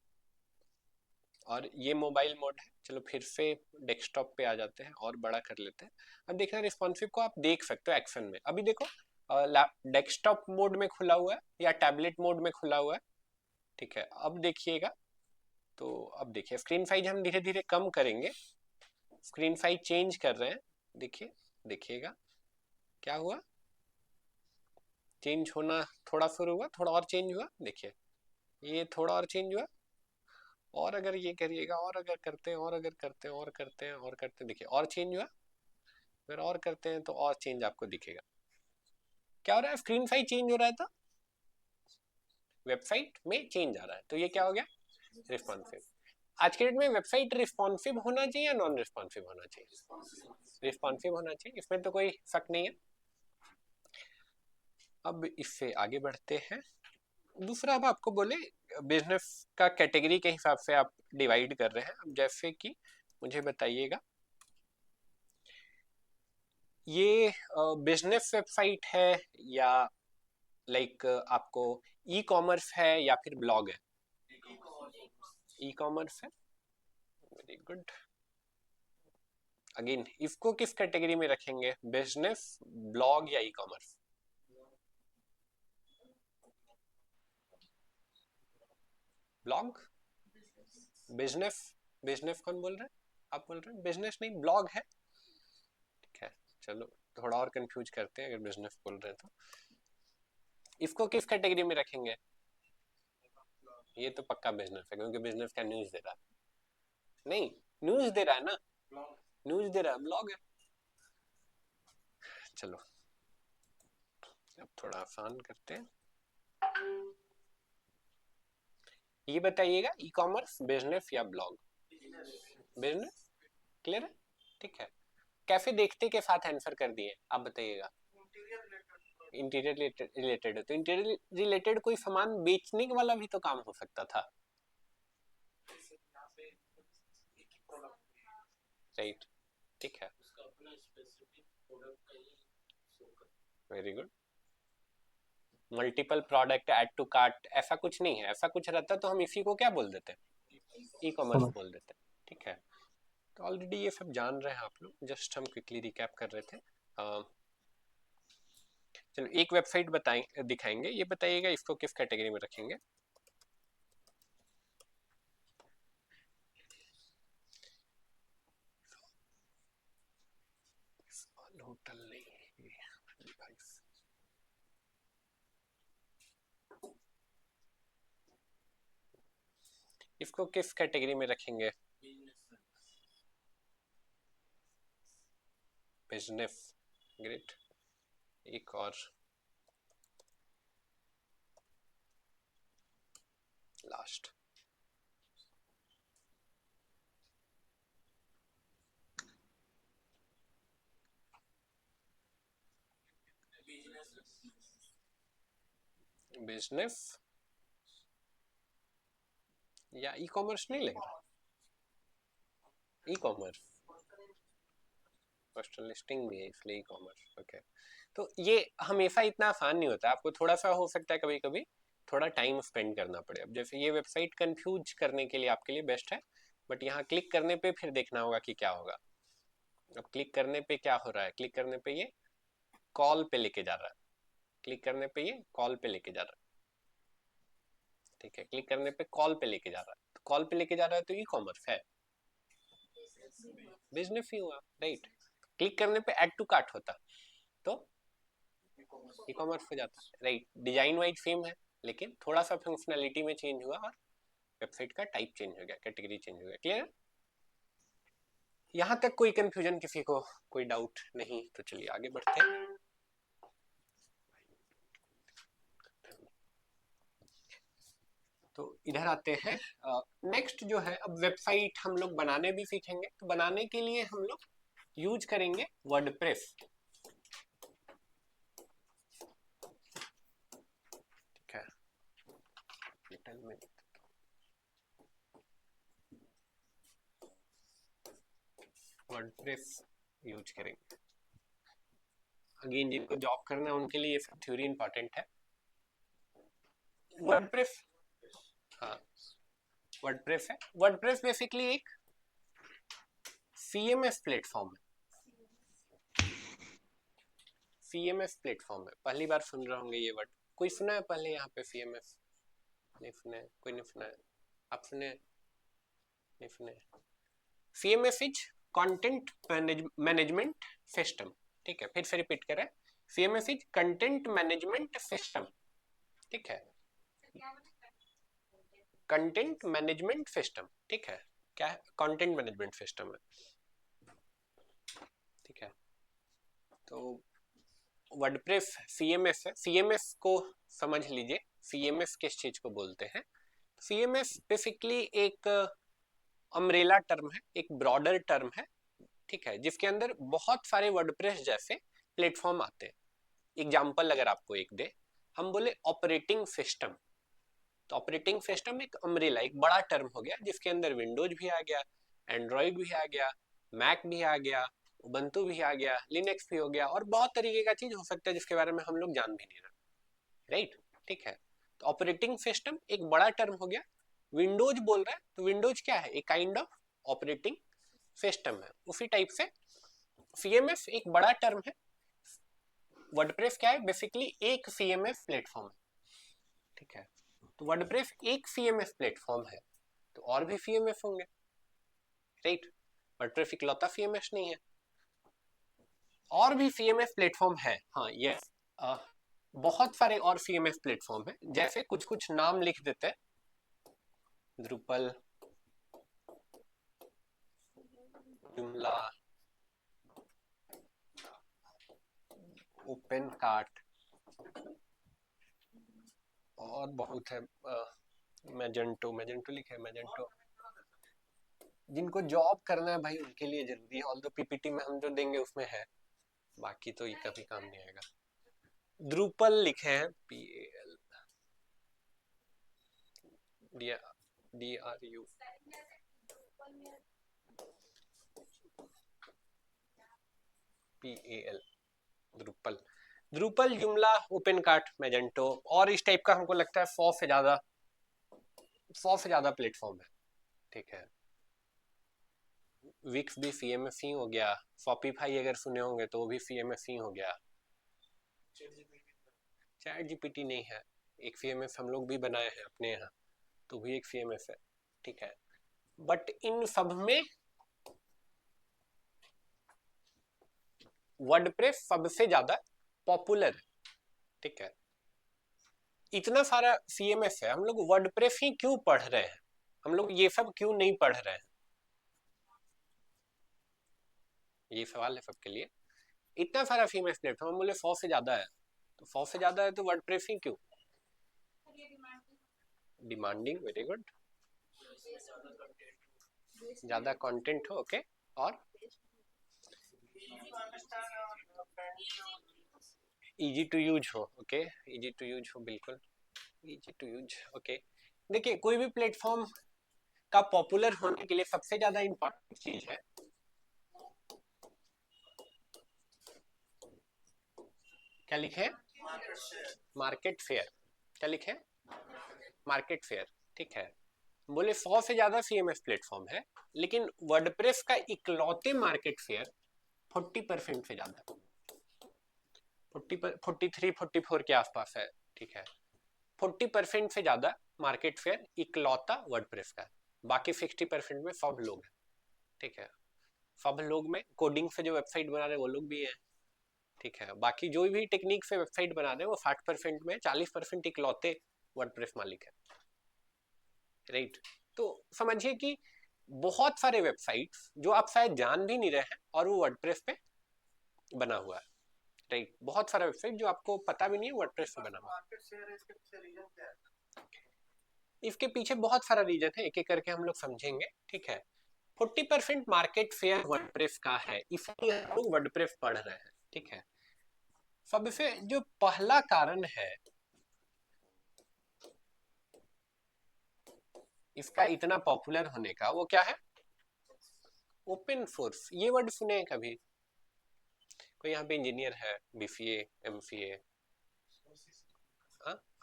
और ये मोबाइल मोड है। चलो फिर से डेस्कटॉप पे आ जाते हैं और बड़ा कर लेते हैं। अब देखना रिस्पॉन्सिव को आप देख सकते हो एक्शन में। अभी देखो डेस्कटॉप मोड में खुला हुआ है या टैबलेट मोड में खुला हुआ है, ठीक है। अब देखिएगा, तो अब देखिए स्क्रीन साइज हम धीरे धीरे कम करेंगे, स्क्रीन साइज चेंज कर रहे हैं, देखिए देखिएगा क्या हुआ, चेंज होना थोड़ा शुरू हुआ, थोड़ा और चेंज हुआ, देखिए ये थोड़ा और चेंज हुआ, और अगर ये करिएगा, और अगर करते हैं, और अगर करते हैं, और करते हैं, और करते हैं, देखिए और चेंज हुआ, फिर और करते हैं तो और चेंज आपको दिखेगा। क्या हो रहा है, स्क्रीन साइज चेंज हो रहा है तो वेबसाइट में चेंज आ रहा है, तो ये क्या हो गया, रिस्पॉन्सिव। आज के डेट में वेबसाइट रिस्पॉन्सिव होना चाहिए या नॉन रिस्पॉन्सिव होना चाहिए? रिस्पॉन्सिव होना चाहिए, इसमें तो कोई शक नहीं है। अब इससे आगे बढ़ते हैं। दूसरा, अब आपको बोले बिजनेस का कैटेगरी के हिसाब से आप डिवाइड कर रहे हैं। अब जैसे कि मुझे बताइएगा, ये बिजनेस वेबसाइट है या लाइक आपको ई कॉमर्स है या फिर ब्लॉग है? ई कॉमर्स है, वेरी गुड। अगेन इसको किस कैटेगरी में रखेंगे, बिजनेस, ब्लॉग या e commerce? Blog, business, business कौन बोल रहे हैं? आप बोल रहे हैं बिजनेस नहीं ब्लॉग है, ठीक है। चलो थोड़ा और कंफ्यूज करते हैं, अगर बिजनेस बोल रहे हैं तो इसको किस कैटेगरी में रखेंगे? ये तो पक्का बिजनेस है, क्योंकि बिजनेस का न्यूज दे रहा है, नहीं न्यूज दे रहा है ना, न्यूज दे रहा है, ब्लॉग है। चलो अब थोड़ा आसान करते हैं, ये बताइएगा ई कॉमर्स, बिजनेस या ब्लॉग? बिजनेस, क्लियर है, ठीक है। कैफे देखते के साथ आंसर कर दिए, आप बताइएगा। इंटीरियर रिलेटेड है तो इंटीरियर रिलेटेड कोई सामान बेचने वाला भी तो काम हो सकता था, राइट, ठीक है, very good. Multiple product, add to cart, ऐसा कुछ नहीं है, ऐसा कुछ रहता तो हम इसी को क्या बोल देते, ई कॉमर्स बोल देते, ठीक है। तो ऑलरेडी ये सब जान रहे हैं आप लोग, जस्ट हम क्विकली रिकैप कर रहे थे। चलो एक वेबसाइट बताएं, दिखाएंगे, ये बताइएगा इसको किस कैटेगरी में रखेंगे। होटल नहीं, इसको किस कैटेगरी में रखेंगे? Business, great. एक और लास्ट, बिजनेस या ई कॉमर्स नहीं लग रहा, ई कॉमर्स, पोस्टल लिस्टिंग भी है इसलिए ई कॉमर्स, ओके। तो ये हमेशा इतना आसान नहीं होता, आपको थोड़ा सा हो सकता है कभी कभी थोड़ा टाइम स्पेंड करना पड़े। अब जैसे ये वेबसाइट कंफ्यूज करने के लिए आपके लिए बेस्ट है, बट यहाँ क्लिक करने पे फिर देखना होगा कि क्या होगा। अब क्लिक करने पे क्या हो रहा है, क्लिक करने पे ये कॉल पे लेके जा रहा है, क्लिक करने पे ये कॉल पे लेके जा रहा है, ठीक है, क्लिक करने पे कॉल पे लेके जा रहा है, तो कॉल पे लेके जा रहा है तो ई कॉमर्स है, बिजनेस ही हुआ, राइट। क्लिक करने पे ऐड टू कार्ट होता तो ई कॉमर्स हो जाता, राइट। डिजाइन वाइज सेम है, लेकिन थोड़ा सा फंक्शनैलिटी में चेंज हुआ और वेबसाइट का टाइप चेंज हो गया, कैटेगरी चेंज हो गया, क्लियर है? यहाँ तक कोई कंफ्यूजन किसी को, कोई डाउट नहीं? तो चलिए आगे बढ़ते हैं। तो इधर आते हैं, नेक्स्ट जो है, अब वेबसाइट हम लोग बनाने भी सीखेंगे, तो बनाने के लिए हम लोग यूज करेंगे वर्डप्रेस, ठीक है। वर्डप्रेस यूज करेंगे, अगेन जिनको जॉब करना है उनके लिए ये सब थ्योरी इंपॉर्टेंट है। वर्डप्रेस, हाँ वर्डप्रेस है, वर्डप्रेस बेसिकली एक सीएमएस प्लेटफॉर्म है, सीएमएस प्लेटफॉर्म है, पहली बार सुन रहे होंगे ये वर्ड, कोई सुना है पहले यहाँ पे सीएमएस? नहीं सुना है, कोई नहीं सुना है, आप सुने? नहीं सुने? CMS is content management system, ठीक है, फिर से रिपीट करें, CMS is content management system, ठीक है, कंटेंट मैनेजमेंट सिस्टम, ठीक है, क्या है? कंटेंट मैनेजमेंट सिस्टम है, ठीक है। तो वर्डप्रेस सीएमएस है, सीएमएस को समझ लीजिए, सीएमएस किस चीज को बोलते हैं? सीएमएस बेसिकली एक अम्ब्रेला टर्म है, एक ब्रॉडर टर्म है, ठीक है, जिसके अंदर बहुत सारे वर्डप्रेस जैसे प्लेटफॉर्म आते हैं। एग्जाम्पल अगर आपको एक दे, हम बोले ऑपरेटिंग सिस्टम, तो ऑपरेटिंग सिस्टम एक अम्ब्रेला, एक बड़ा टर्म हो गया, जिसके अंदर विंडोज भी आ गया, एंड्रॉइड भी आ गया, मैक भी आ गया, उबंटू भी आ गया, लिनक्स भी हो गया, और बहुत तरीके का चीज हो सकता है जिसके बारे में हम लोग जान भी नहीं रहे, राइट, ठीक है। तो ऑपरेटिंग सिस्टम एक बड़ा टर्म हो गया, विंडोज बोल रहा है तो विंडोज क्या है? एक काइंड ऑफ ऑपरेटिंग सिस्टम है। उसी टाइप से CMS एक बड़ा टर्म है। वर्डप्रेस क्या है? बेसिकली एक CMS प्लेटफॉर्म है, ठीक है। तो वर्डप्रेस एक CMS प्लेटफॉर्म है, तो और भी CMS होंगे, राइट? वर्डप्रेस इकलौता CMS नहीं है, और भी CMS प्लेटफॉर्म है। हाँ, यस, बहुत सारे और CMS प्लेटफॉर्म है, जैसे कुछ कुछ नाम लिख देते हैं। ड्रूपल, जुमला, ओपन कार्ट, और बहुत है। मैजेंटो, मैजेंटो लिखे, मैजेंटो जिनको जॉब करना है भाई उनके लिए जरूरी है, ऑल्दो PPT में हम जो देंगे उसमें है, बाकी तो ये कभी काम नहीं आएगा। ड्रूपल लिखे हैं, PAL, DRU, PAL, Drupal. Drupal, जुमला, ओपन कार्ट, मैजेंटो, और इस टाइप का हमको लगता है 100 से ज्यादा प्लेटफॉर्म है, ठीक है। विक्स भी CMS ही हो गया, शॉपिफाई अगर सुने होंगे तो वो भी CMS ही हो गया। चैट GPT नहीं है, एक CMS हम लोग भी बनाए हैं अपने यहाँ, तो भी एक CMS है, ठीक है। बट इन सब में वर्डप्रेस सबसे ज्यादा पॉपुलर है, ठीक है। इतना सारा CMS है, हम लोग वर्डप्रेस ही क्यों पढ़ रहे हैं? हम लोग ये सब क्यों नहीं पढ़ रहे हैं? ये सवाल है सबके लिए। इतना सारा CMS प्लेटफॉर्म, बोले 100 से ज्यादा है, तो 100 से ज्यादा है तो वर्डप्रेस ही क्यों? डिमांडिंग, वेरी गुड, ज्यादा कंटेंट हो, ओके। और इजी टू यूज हो, ओके, इजी टू यूज हो, बिल्कुल इजी टू यूज, ओके। देखिए, कोई भी प्लेटफॉर्म का पॉपुलर होने के लिए सबसे ज्यादा इंपॉर्टेंट चीज है क्या लिखे? Market fair. क्या लिखे? मार्केट फेयर, ठीक है। बोले 100 से ज्यादा CMS प्लेटफॉर्म है, लेकिन वर्डप्रेस का इकलौते मार्केट फेयर 40% से ज्यादा, 43 44 के आसपास है, ठीक है। 40% से ज्यादा मार्केट फेयर इकलौता वर्डप्रेस का है, बाकी 60% में सब लोग हैं, ठीक है। सब लोग में कोडिंग से जो वेबसाइट बना रहे हैं वो लोग भी हैं, ठीक है। बाकी जो भी टेक्निक से वेबसाइट बना रहे हैं वो 60% में, 40% इकलौते वर्डप्रेस मालिक है, राइट। तो समझिए कि बहुत सारे वेबसाइट्स जो आप शायद जान भी नहीं रहे हैं और वो वर्डप्रेस पे बना हुआ है, राइट। बहुत सारा वेबसाइट जो आपको पता भी नहीं है वर्डप्रेस पे बना हुआ है। इसके पीछे बहुत सारा रीजन है, एक एक करके हम लोग समझेंगे, ठीक है। 40% मार्केट फेयर वर्डप्रेस का है, इसलिए हम लोग वर्डप्रेस पढ़ रहे हैं, ठीक है। सबसे जो पहला कारण है इसका इतना पॉपुलर होने का, वो क्या है? Open source. ये वर्ड सुने हैं कभी? कोई यहाँ पे इंजीनियर है, BCA MCA?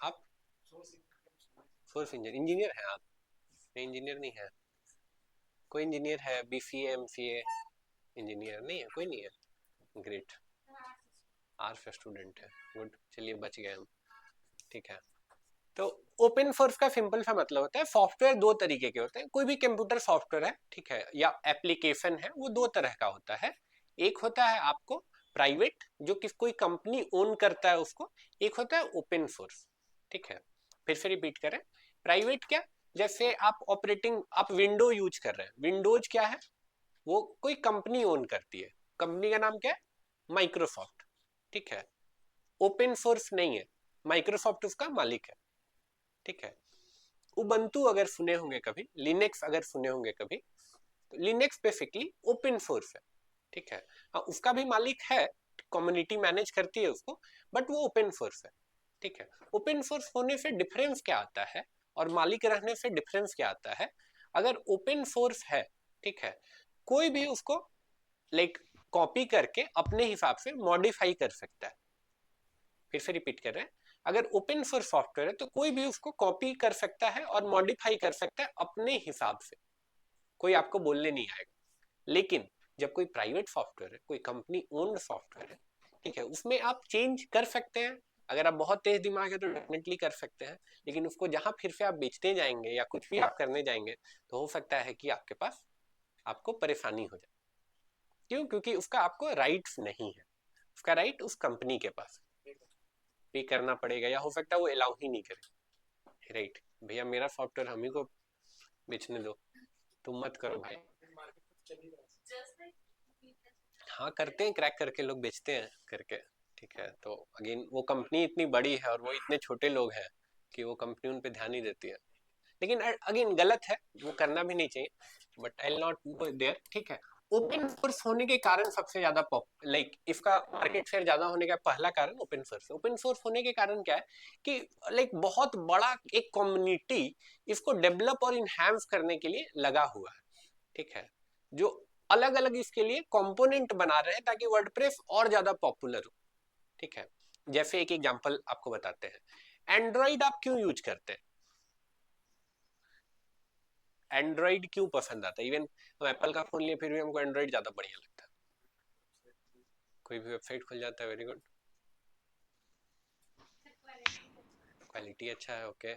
आप सोर्स इंजीनियर हैं आप? नहीं, इंजीनियर नहीं है। कोई इंजीनियर है BCA MCA? इंजीनियर नहीं है, कोई नहीं है, ग्रेट। आर्ट्स स्टूडेंट है, गुड, चलिए बच गए हम, ठीक है। तो ओपन सोर्स का सिंपल सा मतलब होता है, सॉफ्टवेयर दो तरीके के होते हैं। कोई भी कंप्यूटर सॉफ्टवेयर है, ठीक है, या एप्लीकेशन है, वो दो तरह का होता है। एक होता है आपको प्राइवेट, जो कि कोई कंपनी ओन करता है उसको। एक होता है ओपन सोर्स, ठीक है। फिर से रिपीट करें, प्राइवेट क्या? जैसे आप विंडो यूज कर रहे हैं, विंडोज क्या है? वो कोई कंपनी ओन करती है, कंपनी का नाम क्या है? माइक्रोसॉफ्ट, ठीक है। ओपन सोर्स नहीं है, माइक्रोसॉफ्ट उसका मालिक है, ठीक है। उबंटू अगर सुने होंगे कभी, लिनक्स अगर सुने होंगे कभी, तो लिनक्स बेसिकली ओपन सोर्स है, ठीक है। हाँ, उसका भी मालिक है, कम्युनिटी मैनेज करती है उसको, बट वो ओपन सोर्स है, ठीक है। ओपन सोर्स होने से डिफरेंस क्या आता है और मालिक रहने से डिफरेंस क्या आता है? अगर ओपन सोर्स है, ठीक है, कोई भी उसको लाइक कॉपी करके अपने हिसाब से मॉडिफाई कर सकता है। फिर से रिपीट कर रहे हैं, अगर ओपन सोर्स सॉफ्टवेयर है तो कोई भी उसको कॉपी कर सकता है और मॉडिफाई कर सकता है अपने हिसाब से, कोई आपको बोलने नहीं आएगा। लेकिन जब कोई प्राइवेट सॉफ्टवेयर है, कोई कंपनी ओन्ड सॉफ्टवेयर है, ठीक है, उसमें आप चेंज कर सकते हैं। अगर आप बहुत तेज दिमाग है तो डेफिनेटली कर सकते हैं, लेकिन उसको जहां फिर से आप बेचते जाएंगे या कुछ भी आप करने जाएंगे तो हो सकता है कि आपके पास आपको परेशानी हो जाए। क्यों? क्योंकि उसका आपको राइट्स नहीं है, उसका राइट उस कंपनी के पास पे करना पड़ेगा, या हो सकता है वो अलाउ ही नहीं करे। राइट, भैया मेरा सॉफ्टवेयर हम ही को बेचने दो, तुम मत करो भाई। मार्केट में चल ही रहा है। हाँ करते हैं, क्रैक करके लोग बेचते हैं करके, ठीक है। तो अगेन वो कंपनी इतनी बड़ी है और वो इतने छोटे लोग हैं कि वो कंपनी उन पे ध्यान नहीं देती है, लेकिन अगेन गलत है, वो करना भी नहीं चाहिए, but I will not go there, ठीक है। ओपन सोर्स होने के कारण सबसे ज्यादा लाइक इसका मार्केट शेयर ज्यादा होने का पहला कारण ओपन सोर्स होने के कारण क्या है कि लाइक बहुत बड़ा एक कम्युनिटी इसको डेवलप और इनहैंस करने के लिए लगा हुआ है, ठीक है, जो अलग अलग इसके लिए कंपोनेंट बना रहे हैं ताकि वर्डप्रेस और ज्यादा पॉपुलर हो, ठीक है। जैसे एक एग्जांपल आपको बताते हैं, एंड्रॉइड आप क्यों यूज करते हैं? एंड्रॉइड क्यों पसंद आता है? इवन हम एप्पल का फोन लिए फिर भी हमको एंड्रॉइड ज्यादा बढ़िया लगता है। कोई भी वेबसाइट खुल जाता है, वेरी गुड, क्वालिटी अच्छा है, okay,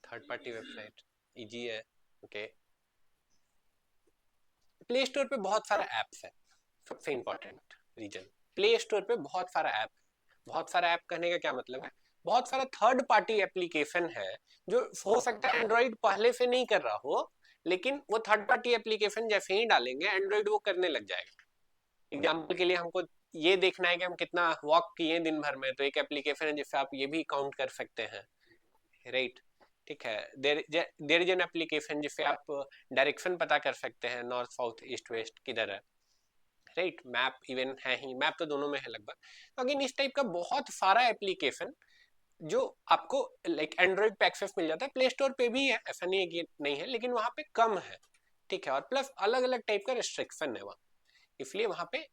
third party website easy है, ओके। प्ले स्टोर पे बहुत सारा ऐप्स है, सबसे इंपॉर्टेंट रीजन, प्ले स्टोर पे बहुत सारा ऐप, बहुत सारा ऐप कहने का क्या मतलब है, बहुत सारा थर्ड पार्टी एप्लीकेशन है जो हो सकता है एंड्रॉइड पहले से नहीं कर रहा हो, लेकिन वो थर्ड पार्टी एप्लीकेशन जैसे ही डालेंगे एंड्रॉइड वो करने लग जाएगा। एग्जाम्पल के लिए हमको ये देखना है कि हम कितना वॉक किए दिन भर में, तो एक एप्लीकेशन है जिससे आप ये भी काउंट कर सकते हैं, राइट, ठीक है। देयर इज एन एप्लीकेशन जिससे आप डायरेक्शन पता कर सकते हैं, नॉर्थ साउथ ईस्ट वेस्ट किधर है, राइट। मैप इवन है ही, मैप तो दोनों में है लगभग। तो अगेन इस टाइप का बहुत सारा एप्लीकेशन जो आपको लाइक एंड्रॉइड पे एक्सेस मिल जाता है, प्ले स्टोर पे भी है, ऐसा नहीं है कि नहीं है, लेकिन वहां पे कम है, ठीक है, और प्लस अलग अलग टाइप का रिस्ट्रिक्शन है वहाँ, इसलिए वहां पे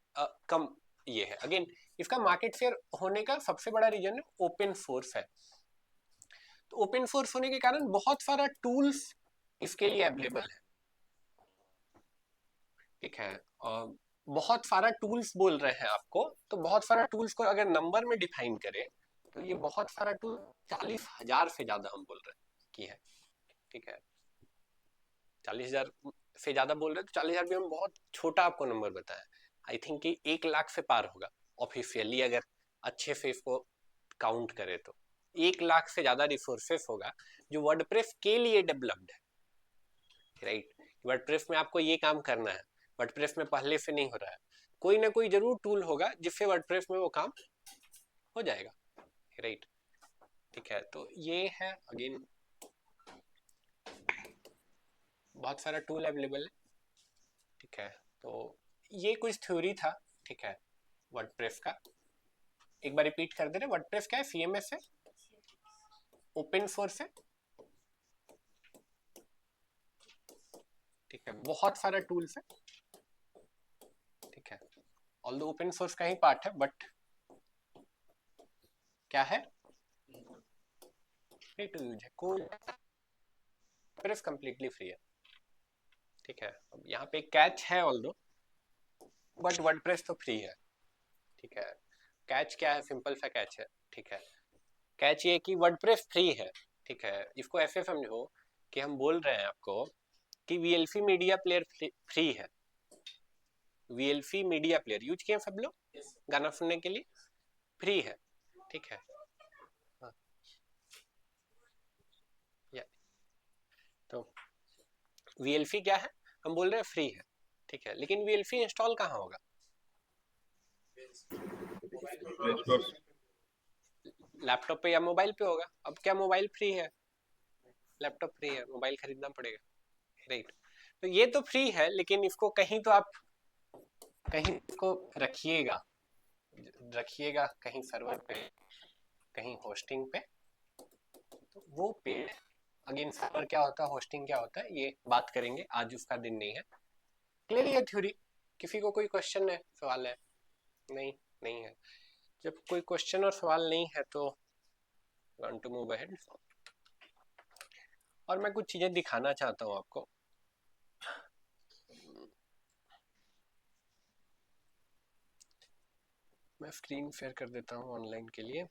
कम ये है। अगेन इसका मार्केट शेयर होने का सबसे बड़ा रीजन है ओपन सोर्स है, तो ओपन सोर्स होने के कारण बहुत सारा टूल्स इसके लिए अवेलेबल है, ठीक है। और बहुत सारा टूल्स बोल रहे हैं आपको, तो बहुत सारा टूल्स को अगर नंबर में डिफाइन करें तो ये बहुत सारा टूल 40,000 से ज्यादा हम बोल रहे हैं कि है, ठीक है। 40,000 से ज्यादा बोल रहे हैं तो 40,000 भी हम बहुत छोटा आपको नंबर बताया, आई थिंक कि 1 लाख से पार होगा ऑफिशियली, अगर अच्छे से इसको काउंट करें तो 1 लाख से ज्यादा रिसोर्सेस होगा जो वर्डप्रेस के लिए डेवलप्ड है, राइट। वर्डप्रेस में आपको ये काम करना है, वर्डप्रेस में पहले से नहीं हो रहा है, कोई ना कोई जरूर टूल होगा जिससे वर्डप्रेस में वो काम हो जाएगा, राइट, ठीक है। तो ये है अगेन बहुत सारा टूल अवेलेबल है, ठीक है। तो ये कुछ थ्योरी था, ठीक है, वर्डप्रेस का। एक बार रिपीट कर दे रहे, वर्डप्रेस क्या है? सीएमएस है, ओपन सोर्स है, ठीक है, बहुत सारा टूल्स है, ठीक है, ऑल्दो ओपन सोर्स का ही पार्ट है, बट क्या है, फ्री टू यूज है, कोई वर्डप्रेस कंप्लीटली फ्री है, ठीक है। अब यहाँ पे कैच है ऑल्दो, बट वर्डप्रेस तो फ्री है, ठीक है। कैच क्या है? सिंपल सा कैच है, ठीक है। कैच ये कि वर्डप्रेस फ्री है, ठीक है। इसको ऐसे समझो कि हम बोल रहे हैं आपको कि वीएलसी मीडिया प्लेयर फ्री है, वीएलसी मीडिया प्लेयर यूज किए सब लोग गाना सुनने के लिए, फ्री है, ठीक है। हाँ, या तो वीएलसी क्या है? हम बोल रहे हैं फ्री है, ठीक है, लेकिन वीएलसी इंस्टॉल कहाँ होगा? लैपटॉप पे या मोबाइल पे होगा। अब क्या मोबाइल फ्री है? लैपटॉप फ्री है, मोबाइल खरीदना पड़ेगा, राइट। तो ये तो फ्री है, लेकिन इसको कहीं तो आप कहीं इसको रखिएगा, रखिएगा कहीं सर्वर पे, कहीं होस्टिंग पे, तो वो पेड। अगेन सर्वर क्या होता है, होस्टिंग क्या होता है, ये बात करेंगे, आज उसका दिन नहीं है। क्लियर है थ्योरी? किसी को कोई क्वेश्चन है, सवाल है? नहीं, नहीं है। जब कोई क्वेश्चन और सवाल नहीं है तो वांट टू मूव अहेड। और मैं कुछ चीजें दिखाना चाहता हूँ आपको, मैं स्क्रीन शेयर कर देता हूँ ऑनलाइन के लिए।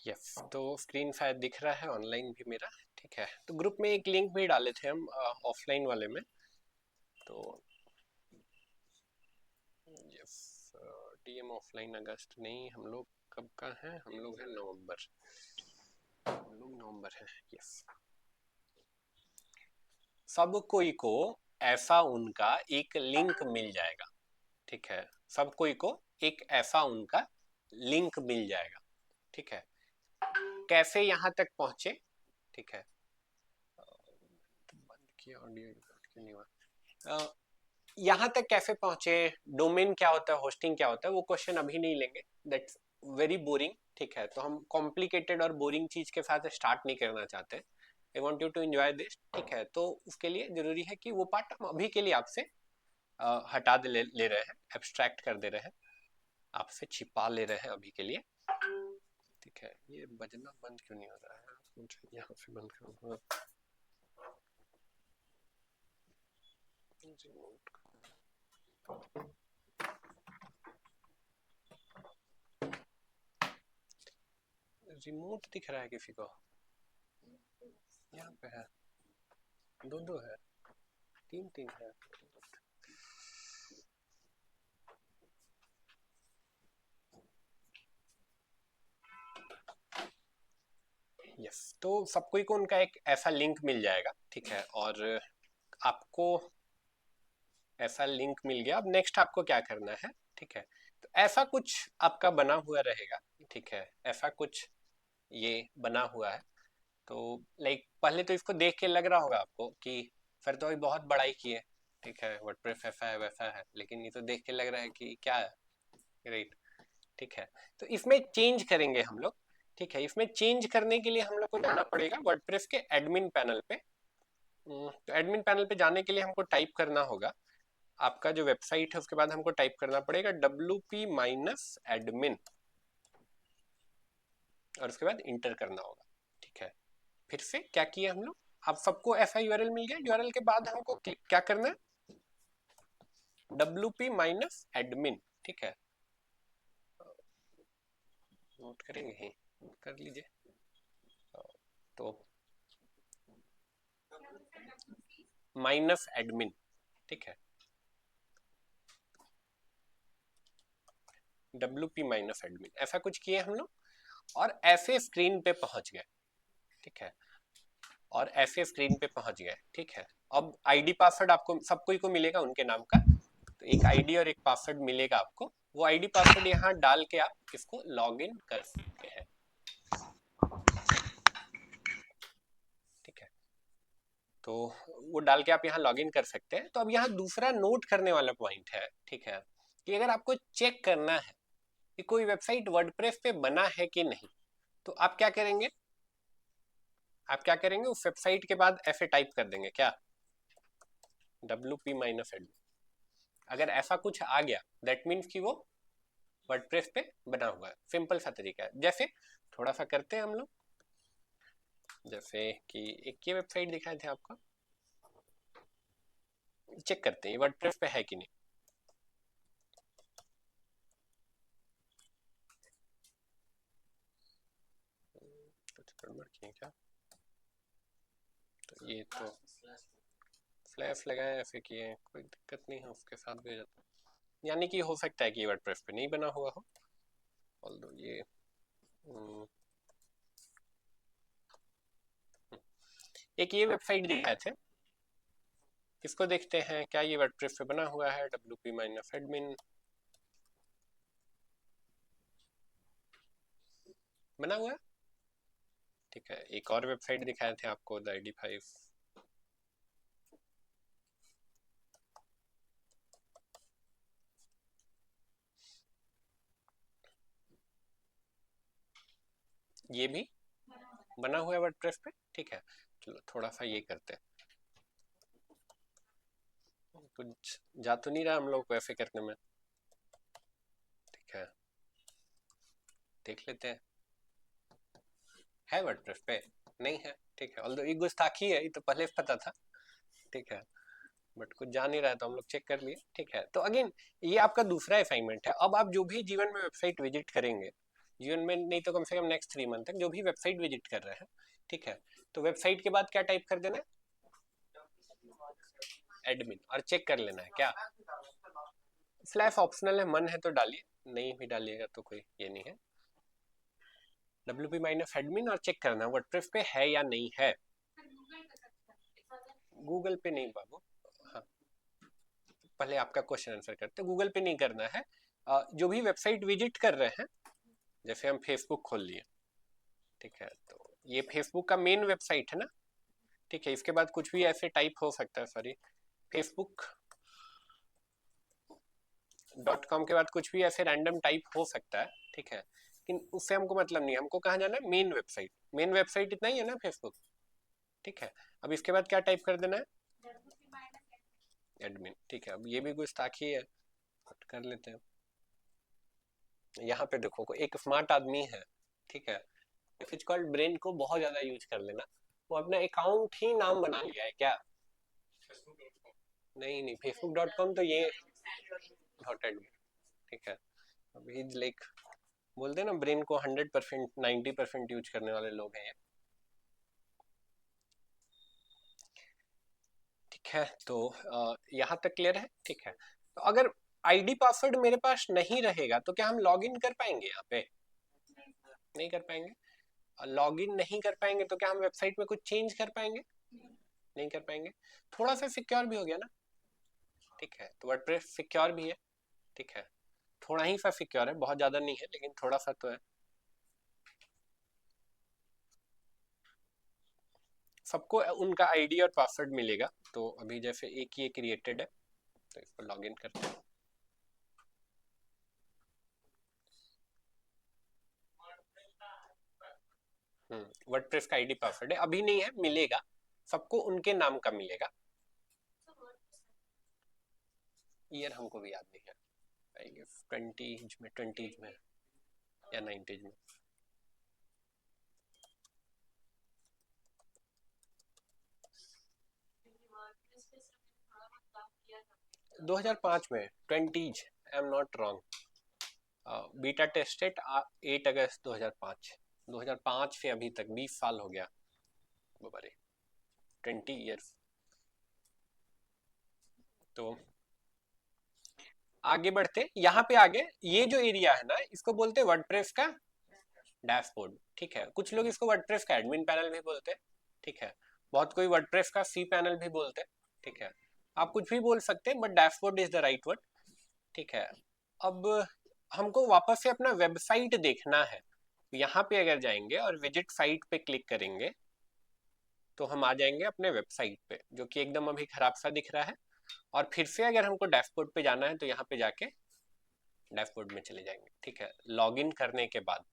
यस, तो स्क्रीन शायद दिख रहा है ऑनलाइन भी मेरा। ठीक है, तो ग्रुप में एक लिंक भी डाले थे हम ऑफलाइन वाले में। तो यस, डीएम ऑफलाइन अगस्त नहीं, हम लोग कब का है? हम लोग हैं नवंबर, हम लोग नवंबर है। यस, सब कोई को ऐसा उनका एक लिंक मिल जाएगा। ठीक है, सब कोई को एक ऐसा उनका लिंक मिल जाएगा। ठीक है, कैसे यहाँ तक पहुंचे? ठीक है, बंद किया ऑडियो, क्यों नहीं हुआ? यहाँ तक कैसे पहुंचे, डोमेन क्या होता है, होस्टिंग क्या होता है, वो क्वेश्चन अभी नहीं लेंगे, दैट्स वेरी बोरिंग। ठीक है, तो हम कॉम्प्लिकेटेड और बोरिंग चीज के साथ स्टार्ट नहीं करना चाहते। I want you to enjoy this. ठीक है, तो उसके लिए जरूरी है कि वो पार्ट हम अभी के लिए आपसे हटा ले रहे हैं, एब्स्ट्रैक्ट कर दे रहे हैं, आपसे छिपा ले रहे हैं अभी के लिए। ठीक है, ये बजना बंद क्यों नहीं हो रहा है? मुझे यहाँ से बंद करूँगा। रिमोट दिख रहा है किसी को? यहाँ पे है, दो दो है, तीन तीन है। यस, तो सब कोई को उनका एक ऐसा लिंक मिल जाएगा। ठीक है, और आपको ऐसा लिंक मिल गया। अब नेक्स्ट आपको क्या करना है? ठीक है, तो ऐसा कुछ आपका बना हुआ रहेगा। ठीक है, ऐसा कुछ ये बना हुआ है। तो लाइक पहले तो इसको देख के लग रहा होगा आपको कि फिर तो अभी बहुत बड़ाई की है। ठीक है, वर्डप्रेस ऐसा है वैसा है, लेकिन ये तो देख के लग रहा है कि क्या है, राइट? ठीक है, तो इसमें चेंज करेंगे हम लोग। ठीक है, इसमें चेंज करने के लिए हम लोग को जाना पड़ेगा वर्डप्रेस के एडमिन पैनल पे। तो एडमिन पैनल पे जाने के लिए हमको टाइप करना होगा, आपका जो वेबसाइट है उसके बाद हमको टाइप करना पड़ेगा wp-admin, और उसके बाद इंटर करना होगा। ठीक है, फिर से क्या किया हम लोग, आप सबको ऐसा यूआरएल मिल गया। यूआरएल के बाद हमको क्या करना है? wp-admin। ठीक है, नोट करेंगे ही, कर लीजिए। तो -admin। ठीक है, wp-admin, ऐसा कुछ किए हम लोग और ऐसे स्क्रीन पे पहुंच गए। ठीक है, और ऐसे स्क्रीन पे पहुंच गए। ठीक है, अब आईडी पासवर्ड आपको सब कोई को मिलेगा उनके नाम का। तो एक आईडी और एक पासवर्ड मिलेगा आपको, वो आईडी पासवर्ड यहाँ डाल के आप इसको लॉग इन कर सकते हैं। ठीक है, तो वो डाल के आप यहाँ लॉग इन कर सकते हैं। तो अब यहाँ दूसरा नोट करने वाला पॉइंट है। ठीक है, कि अगर आपको चेक करना है कि कोई वेबसाइट वर्डप्रेस पे बना है कि नहीं, तो आप क्या करेंगे? आप क्या करेंगे, उस वेबसाइट के बाद ऐसे टाइप कर देंगे, क्या? wp-admin। अगर ऐसा कुछ आ गया दैट मीन्स कि वो वर्डप्रेस पे बना हुआ है। सिंपल सा तरीका है। जैसे थोड़ा सा करते हैं हम लोग, जैसे कि एक ये वेबसाइट दिखाए थे आपको, चेक करते हैं वर्डप्रेस पे है कि नहीं। कुछ गड़बड़ किए क्या? तो ये तो फ्लैश लगाए या फिर किए, कोई दिक्कत नहीं है, उसके साथ भी हो जाता है। यानी कि हो सकता है कि वर्डप्रेस पे नहीं बना हुआ हो, ऑल्दो ये एक ये वेबसाइट दिखाए थे, इसको देखते हैं क्या ये वर्डप्रेस पे बना हुआ है। wp-admin बना हुआ है, ठीक है। एक और वेबसाइट दिखाए थे आपको, द ID5। ये भी बना हुआ है वर्डप्रेस पे, ठीक है। चलो थोड़ा सा ये करते हैं, कुछ जा तो नहीं रहा हम लोग को ऐसे करने में, ठीक है। देख लेते हैं, है वर्डप्रेस पे, नहीं है, ठीक है। ऑल्दो ये गुस्ताखी है, ये तो पहले पता था, ठीक है, बट कुछ जा नहीं रहा है तो हम लोग चेक कर लिए, ठीक है। तो अगेन ये आपका दूसरा असाइनमेंट है। अब आप जो भी जीवन में वेबसाइट विजिट करेंगे, जीवन में नहीं तो कम से कम नेक्स्ट 3 मंथ तक जो भी वेबसाइट विजिट कर रहे हैं, ठीक है, तो वेबसाइट के बाद क्या टाइप कर देना है, एडमिन, और चेक कर लेना है क्या। स्लैश ऑप्शनल है, मन है तो डालिए, नहीं भी डालिएगा तो कोई ये नहीं है। wp-admin और चेक करना है वर्डप्रेस पे है या नहीं है। गूगल पे नहीं बाबू, हाँ पहले आपका क्वेश्चन आंसर करते, गूगल पे नहीं करना है। जो भी वेबसाइट विजिट कर रहे हैं, जैसे हम फेसबुक खोल लिए, ठीक है, तो ये फेसबुक का मेन वेबसाइट है ना, ठीक है। इसके बाद कुछ भी ऐसे टाइप हो सकता है, सॉरी facebook.com के बाद कुछ भी ऐसे रैंडम टाइप हो सकता है, ठीक है, लेकिन उससे हमको मतलब नहीं, हमको कहाँ जाना है, मेन वेबसाइट। मेन वेबसाइट इतना ही है ना फेसबुक, ठीक है। अब इसके बाद क्या टाइप कर देना है, एडमिन, ठीक है। अब ये भी गुस्ताखी है, कर लेते हैं। यहाँ पे देखो कोई एक स्मार्ट आदमी है, ठीक है, इट्स कॉल्ड ब्रेन को बहुत ज्यादा यूज कर लेना, वो अपना अकाउंट ही नाम बना लिया है क्या, नहीं नहीं facebook.com तो ये डॉट एडमिन, ठीक है। अभी लाइक बोलते हैं ना ब्रेन को 100% 90% यूज करने वाले लोग हैं ये, ठीक है। तो यहाँ तक क्लियर है, ठीक है। तो अगर आईडी पासवर्ड मेरे पास नहीं रहेगा तो क्या हम लॉग इन कर पाएंगे यहाँ पे, नहीं कर पाएंगे। लॉग इन नहीं कर पाएंगे तो क्या हम वेबसाइट में कुछ चेंज कर पाएंगे, नहीं कर पाएंगे। थोड़ा सा सिक्योर भी हो गया ना, ठीक है, तो वर्डप्रेस सिक्योर भी है, ठीक है, थोड़ा ही सा सिक्योर है, बहुत ज्यादा नहीं है लेकिन थोड़ा सा तो है। सबको उनका आईडी और पासवर्ड मिलेगा, तो अभी जैसे एक ये क्रिएटेड है तो इसको लॉग इन करते हैं। वर्डप्रेस का आईडी पासवर्ड है, अभी नहीं है, मिलेगा सबको, उनके नाम का मिलेगा। ईयर हमको भी याद नहीं है, आई गेस 20s में या 90s में। 2005 में 20s, I am not wrong. Beta tested 8 अगस्त 2005। 2005 से अभी तक 20 साल हो गया, बाबा 20 ईयर्स। तो आगे बढ़ते, यहाँ पे आगे ये जो एरिया है ना, इसको बोलते हैं वर्डप्रेस का डैशबोर्ड, ठीक है। कुछ लोग इसको वर्डप्रेस का एडमिन पैनल भी बोलते हैं, ठीक है। बहुत कोई वर्डप्रेस का सी पैनल भी बोलते हैं, ठीक है। आप कुछ भी बोल सकते हैं but dashboard is the right word, ठीक है। अब हमको वापस से अपना वेबसाइट देखना है, यहाँ पे अगर जाएंगे और विजिट साइट पे क्लिक करेंगे तो हम आ जाएंगे अपने वेबसाइट पे, जो कि एकदम अभी खराब सा दिख रहा है। और फिर से अगर हमको डैशबोर्ड पे जाना है तो यहाँ पे जाके डैशबोर्ड में चले जाएंगे, ठीक है, लॉगिन करने के बाद।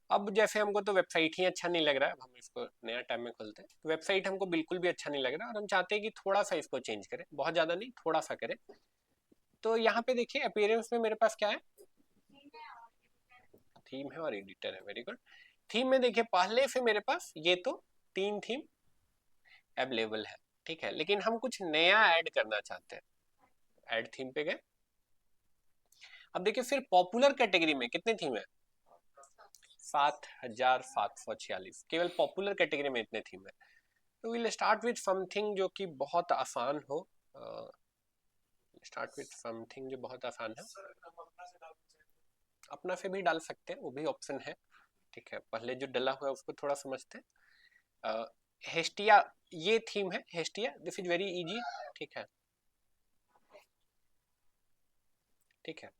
अब जैसे हमको तो वेबसाइट ही अच्छा नहीं लग रहा है, हम इसको नया टैब में खोलते हैं। वेबसाइट हमको बिल्कुल भी अच्छा नहीं लग रहा और हम चाहते हैं कि थोड़ा सा इसको चेंज करें, बहुत ज़्यादा नहीं, थोड़ा सा करें। तो यहाँ पे देखिए अपीयरेंस में मेरे पास क्या है, थीम है और एडिटर है, वेरी गुड। थीम में देखिए पहले से मेरे पास ये तो 3 थीम अवेलेबल है, ठीक है, लेकिन हम कुछ नया ऐड करना चाहते हैं। ऐड थीम पे गए, अब देखिए फिर पॉपुलर कैटेगरी में कितने थीम है, 7746, केवल पॉपुलर कैटेगरी में इतने थीम है। तो विल स्टार्ट विथ समथिंग जो कि बहुत आसान हो। स्टार्ट विथ समथिंग जो बहुत आसान है। सर हम अपना से डाल सकते हैं। अपना से भी डाल सकते हैं, वो भी ऑप्शन है। ठीक है, पहले जो डला हुआ है उसको थोड़ा समझते हैं। हेस्टिया ये थीम है, Hestia, this is very easy. ठीक है, ठीक है।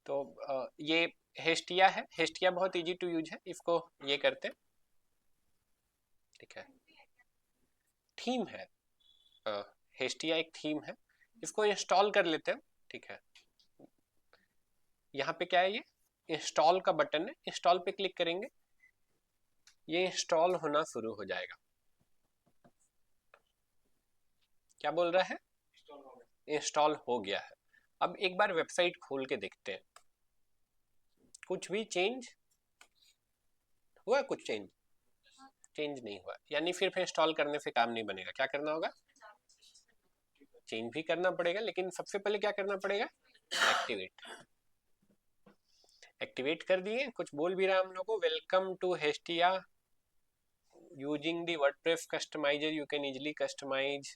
तो ये हेस्टिया है, हेस्टिया बहुत इजी टू यूज है, इसको ये करते हैं। ठीक है, थीम है, हेस्टिया एक थीम है, इसको इंस्टॉल कर लेते हैं। ठीक है, यहाँ पे क्या है, ये इंस्टॉल का बटन है, इंस्टॉल पे क्लिक करेंगे, ये इंस्टॉल होना शुरू हो जाएगा। क्या बोल रहा है, इंस्टॉल हो गया। इंस्टॉल हो गया है। अब एक बार वेबसाइट खोल के देखते हैं, कुछ भी चेंज हुआ, कुछ चेंज चेंज नहीं हुआ, यानी फिर इंस्टॉल करने से काम नहीं बनेगा। क्या करना होगा, चेंज भी करना पड़ेगा, लेकिन सबसे पहले क्या करना पड़ेगा, एक्टिवेट। एक्टिवेट कर दिए, कुछ बोल भी रहा है हम लोग को, welcome to Hestia using the WordPress customizer, you can easily customize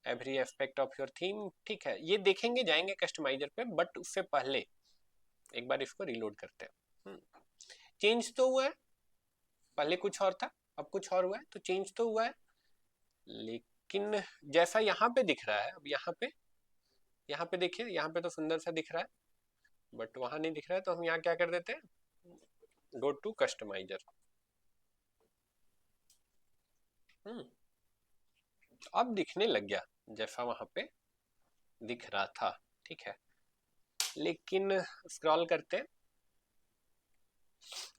every aspect of your theme. ठीक है, ये देखेंगे, जाएंगे कस्टमाइजर पे, बट उससे पहले एक बार इसको रिलोड करते हैं। चेंज तो हुआ है, पहले कुछ और था, अब कुछ और हुआ है, तो चेंज तो हुआ है, लेकिन जैसा यहाँ पे दिख रहा है, अब यहाँ पे देखिए, यहाँ पे तो सुंदर सा दिख रहा है, बट वहां नहीं दिख रहा है, तो हम यहाँ क्या कर देते हैं, गो टू कस्टमाइजर। अब दिखने लग गया जैसा वहां पे दिख रहा था। ठीक है, लेकिन स्क्रॉल करते हैं,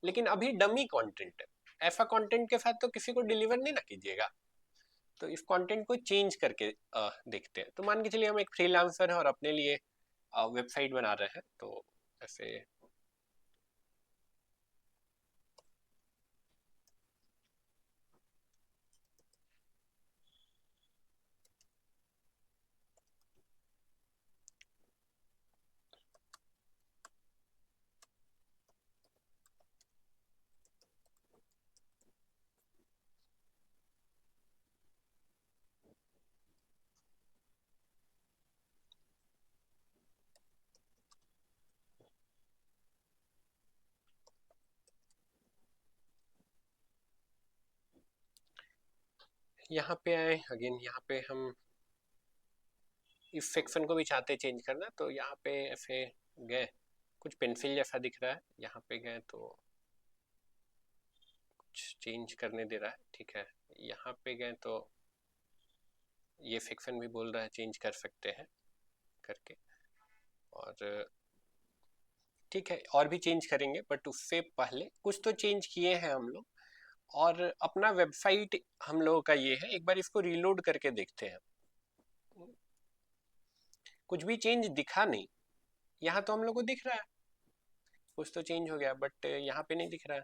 लेकिन अभी डमी कंटेंट है, ऐसा कंटेंट के साथ तो किसी को डिलीवर नहीं ना कीजिएगा, तो इस कंटेंट को चेंज करके देखते हैं। तो मान के चलिए हम एक फ्रीलांसर है और अपने लिए वेबसाइट बना रहे हैं, तो ऐसे यहाँ पे आए अगेन, यहाँ पे हम इस सेक्शन को भी चाहते चेंज करना, तो यहाँ पे ऐसे गए, कुछ पेंसिल जैसा दिख रहा है, यहाँ पे गए तो कुछ चेंज करने दे रहा है। ठीक है, यहाँ पे गए तो ये सेक्शन भी बोल रहा है चेंज कर सकते हैं करके, और ठीक है, और भी चेंज करेंगे, बट उससे पहले कुछ तो चेंज किए हैं हम लोग, और अपना वेबसाइट हम लोगों का ये है, एक बार इसको रीलोड करके देखते हैं। कुछ भी चेंज दिखा नहीं, यहाँ तो हम लोग को दिख रहा है कुछ तो चेंज हो गया, बट यहाँ पे नहीं दिख रहा है।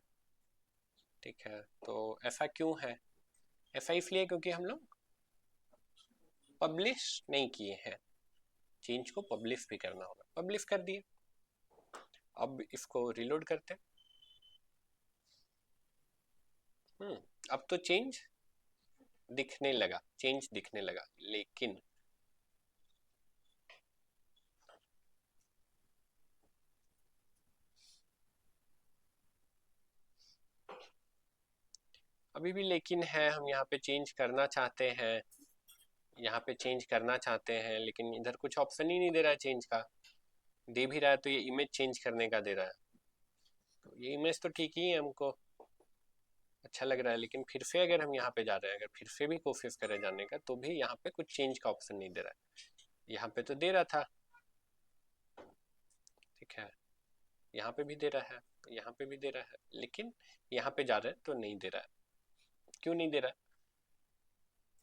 ठीक है, तो ऐसा क्यों है, ऐसा इसलिए क्योंकि हम लोग पब्लिश नहीं किए हैं, चेंज को पब्लिश भी करना होगा, पब्लिश कर दिए। अब इसको रिलोड करते हैं। अब तो चेंज दिखने लगा, चेंज दिखने लगा, लेकिन अभी भी लेकिन है, हम यहाँ पे चेंज करना चाहते हैं, यहाँ पे चेंज करना चाहते हैं, लेकिन इधर कुछ ऑप्शन ही नहीं दे रहा है चेंज का, दे भी रहा है तो ये इमेज चेंज करने का दे रहा है, तो ये इमेज तो ठीक ही है, हमको अच्छा लग रहा है, लेकिन फिर से अगर हम यहाँ पे जा रहे हैं, अगर फिर से भी कोशिश करें जाने का, तो भी यहाँ पे कुछ चेंज का ऑप्शन नहीं दे रहा है, यहाँ पे तो दे रहा था। ठीक है, यहाँ पे भी दे रहा है, यहाँ पे भी दे रहा है, लेकिन यहाँ पे जा रहे हैं तो नहीं दे रहा है, क्यों नहीं दे रहा है,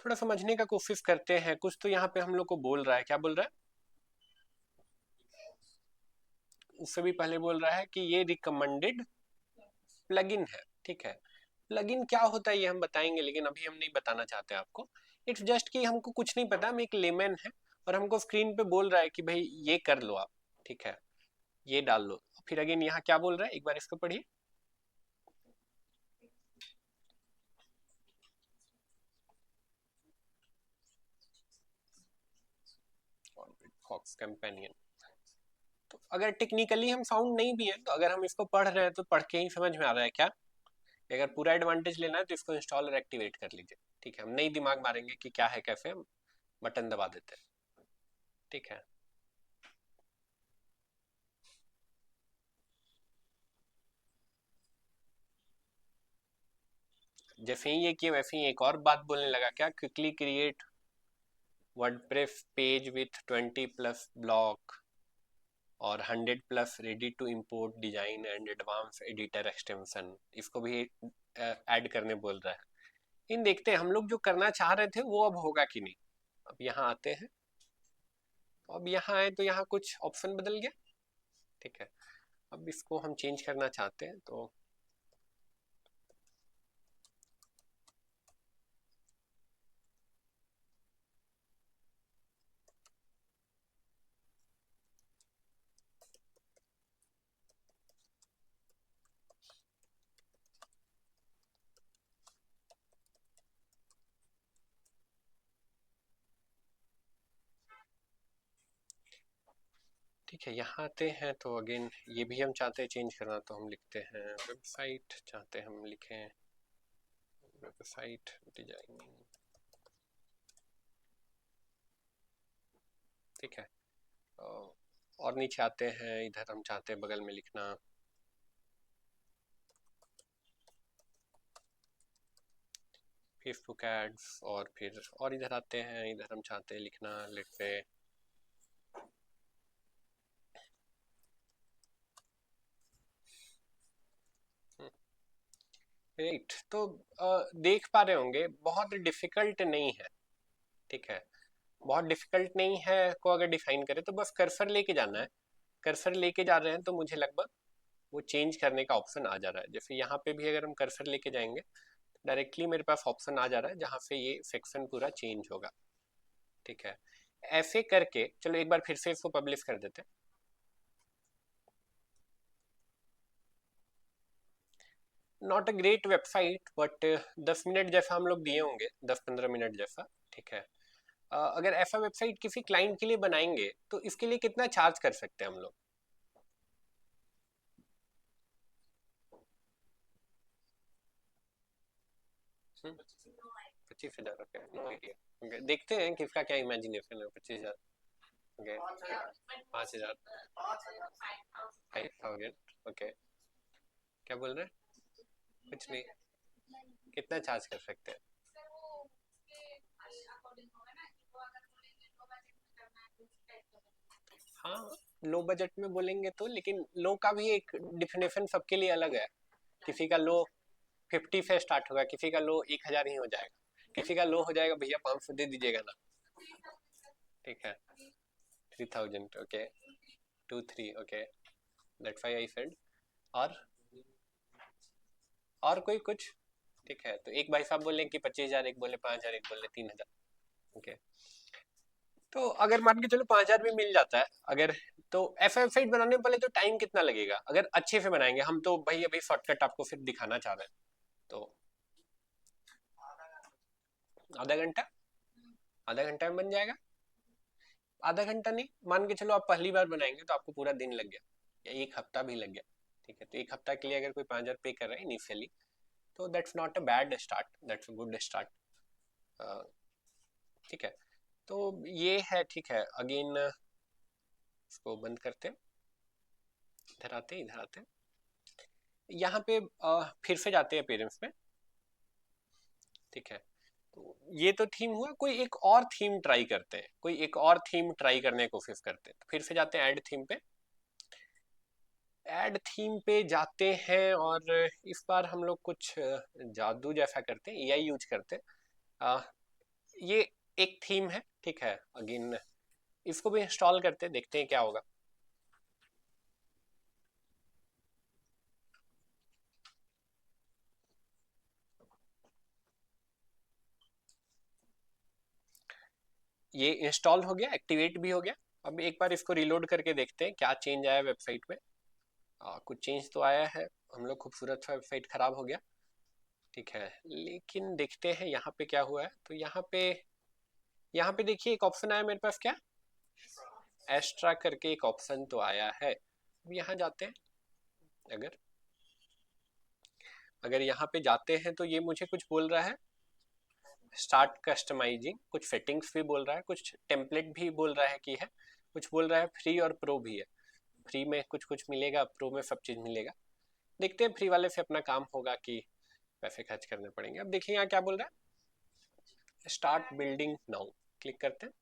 थोड़ा समझने का कोशिश करते हैं। कुछ तो यहाँ पे हम लोग को बोल रहा है, क्या बोल रहा है, उससे भी पहले बोल रहा है कि ये रिकमेंडेड प्लगइन है। ठीक है, प्लगइन क्या होता है ये हम बताएंगे, लेकिन अभी हम नहीं बताना चाहते आपको। इट्स जस्ट कि हमको कुछ नहीं पता, हम एक लेमैन है, और हमको स्क्रीन पे बोल रहा है कि भाई ये कर लो आप, ठीक है, ये डाल लो। फिर अगेन यहाँ क्या बोल रहा है, एक बार इसको पढ़िए, फायरफॉक्स कंपेनियन। तो अगर टेक्निकली हम साउंड नहीं भी है तो अगर हम इसको पढ़ रहे हैं तो पढ़ के ही समझ में आ रहा है क्या। अगर पूरा एडवांटेज लेना है तो इसको इंस्टॉल और एक्टिवेट कर लीजिए। ठीक है, हम नहीं दिमाग मारेंगे कि क्या है कैसे, हम बटन दबा देते हैं। ठीक है, जैसे ही ये किया वैसे ही एक और बात बोलने लगा, क्या quickly create WordPress page with 20+ block और 100+ ready to import design and advance editor extension, इसको भी ऐड करने बोल रहा है। इन देखते हैं हम लोग जो करना चाह रहे थे वो अब होगा कि नहीं। अब यहाँ आते हैं, अब यहाँ आए तो यहाँ कुछ ऑप्शन बदल गया। ठीक है, अब इसको हम चेंज करना चाहते हैं तो ठीक है, यहाँ आते हैं तो अगेन ये भी हम चाहते हैं चेंज करना, तो हम लिखते हैं वेबसाइट, चाहते हैं हम लिखें वेबसाइट डिजाइनिंग। ठीक है, और नीचे आते हैं, इधर हम चाहते हैं बगल में लिखना फेसबुक एड्स, और फिर और इधर आते हैं, इधर हम चाहते हैं लिखना लेट्स से राइट। तो देख पा रहे होंगे बहुत डिफिकल्ट नहीं है। ठीक है, बहुत डिफिकल्ट नहीं है को अगर डिफाइन करें तो बस कर्सर लेके जाना है। कर्सर लेके जा रहे हैं तो मुझे लगभग वो चेंज करने का ऑप्शन आ जा रहा है। जैसे यहाँ पे भी अगर हम कर्सर लेके जाएंगे डायरेक्टली मेरे पास ऑप्शन आ जा रहा है जहाँ से ये सेक्शन पूरा चेंज होगा। ठीक है, ऐसे करके चलो एक बार फिर से इसको पब्लिश कर देते हैं। Not a great website but 10 minute जैसा हम लोग दिए होंगे, 10-15 मिनट जैसा। ठीक है, अगर ऐसा वेबसाइट किसी क्लाइंट के लिए बनाएंगे तो इसके लिए कितना चार्ज कर सकते हैं हम लोग? Hmm, 25,000। Okay, no idea. Okay, देखते हैं किसका क्या इमेजिनेशन है। 25,000। ओके, 5,000, 5,000। ओके, क्या बोल रहे हैं? कुछ नहीं, कितना चार्ज कर सकते हैं? हाँ, लो बजट में बोलेंगे तो, लेकिन लो का भी एक डिफिनेशन सबके लिए अलग है। किसी का लो 50 से स्टार्ट होगा, किसी का लो 1,000 ही हो जाएगा, किसी का लो हो जाएगा भैया 500 दे दीजिएगा ना। ठीक है, 3,000। Okay, 2-3। Okay, that's why I said. और और कोई कुछ? ठीक है, तो एक भाई साहब बोले कि 25,000, एक बोले 5,000, एक बोले 3,000। ओके, तो अगर मान के चलो 5,000 भी मिल जाता है अगर, तो ऐसा वेबसाइट बनाने में पहले तो टाइम कितना लगेगा अगर अच्छे से बनाएंगे हम? तो भाई अभी शॉर्टकट आपको फिर दिखाना चाह रहे हैं तो आधा घंटा, आधा घंटा में बन जाएगा। आधा घंटा नहीं, मान के चलो आप पहली बार बनाएंगे तो आपको पूरा दिन लग गया या एक हफ्ता भी लग गया। ठीक है, तो एक हफ्ता के लिए अगर कोई 5,000 पे कर रहा है इनिशियली तो that's not a bad start, that's a good start. ठीक है, तो ये है। ठीक है, अगेन इसको बंद करते हैं, इधर आते हैं, इधर आते हैं, यहाँ पे फिर से जाते हैं पेरेंट्स में। ठीक है, तो ये तो थीम हुआ, कोई एक और थीम ट्राई करते हैं, कोई एक और थीम ट्राई करने की कोशिश करते हैं। तो फिर से जाते हैं ऐड थीम पे, ऐड थीम पे जाते हैं और इस बार हम लोग कुछ जादू जैसा करते हैं, एआई यूज करते हैं। ये एक थीम है। ठीक है, अगेन इसको भी इंस्टॉल करते हैं, देखते हैं क्या होगा। ये इंस्टॉल हो गया, एक्टिवेट भी हो गया। अब एक बार इसको रिलोड करके देखते हैं क्या चेंज आया वेबसाइट में। कुछ चेंज तो आया है, हम लोग खूबसूरत सा वेबसाइट खराब हो गया। ठीक है, लेकिन देखते हैं यहाँ पे क्या हुआ है। तो यहाँ पे देखिए एक ऑप्शन आया मेरे पास, क्या एक्स्ट्रा करके एक ऑप्शन तो आया है, अब यहाँ जाते हैं। अगर यहाँ पे जाते हैं तो ये मुझे कुछ बोल रहा है स्टार्ट कस्टमाइजिंग, कुछ सेटिंग्स भी बोल रहा है, कुछ टेम्पलेट भी बोल रहा है कि है, कुछ बोल रहा है फ्री और प्रो भी है। फ्री में कुछ कुछ मिलेगा, प्रो में सब चीज़ मिलेगा। देखते हैं फ्री वाले से अपना काम होगा कि पैसे खर्च करने पड़ेंगे। अब देखिए यहाँ क्या बोल रहा है, स्टार्ट बिल्डिंग नाउ, क्लिक करते हैं।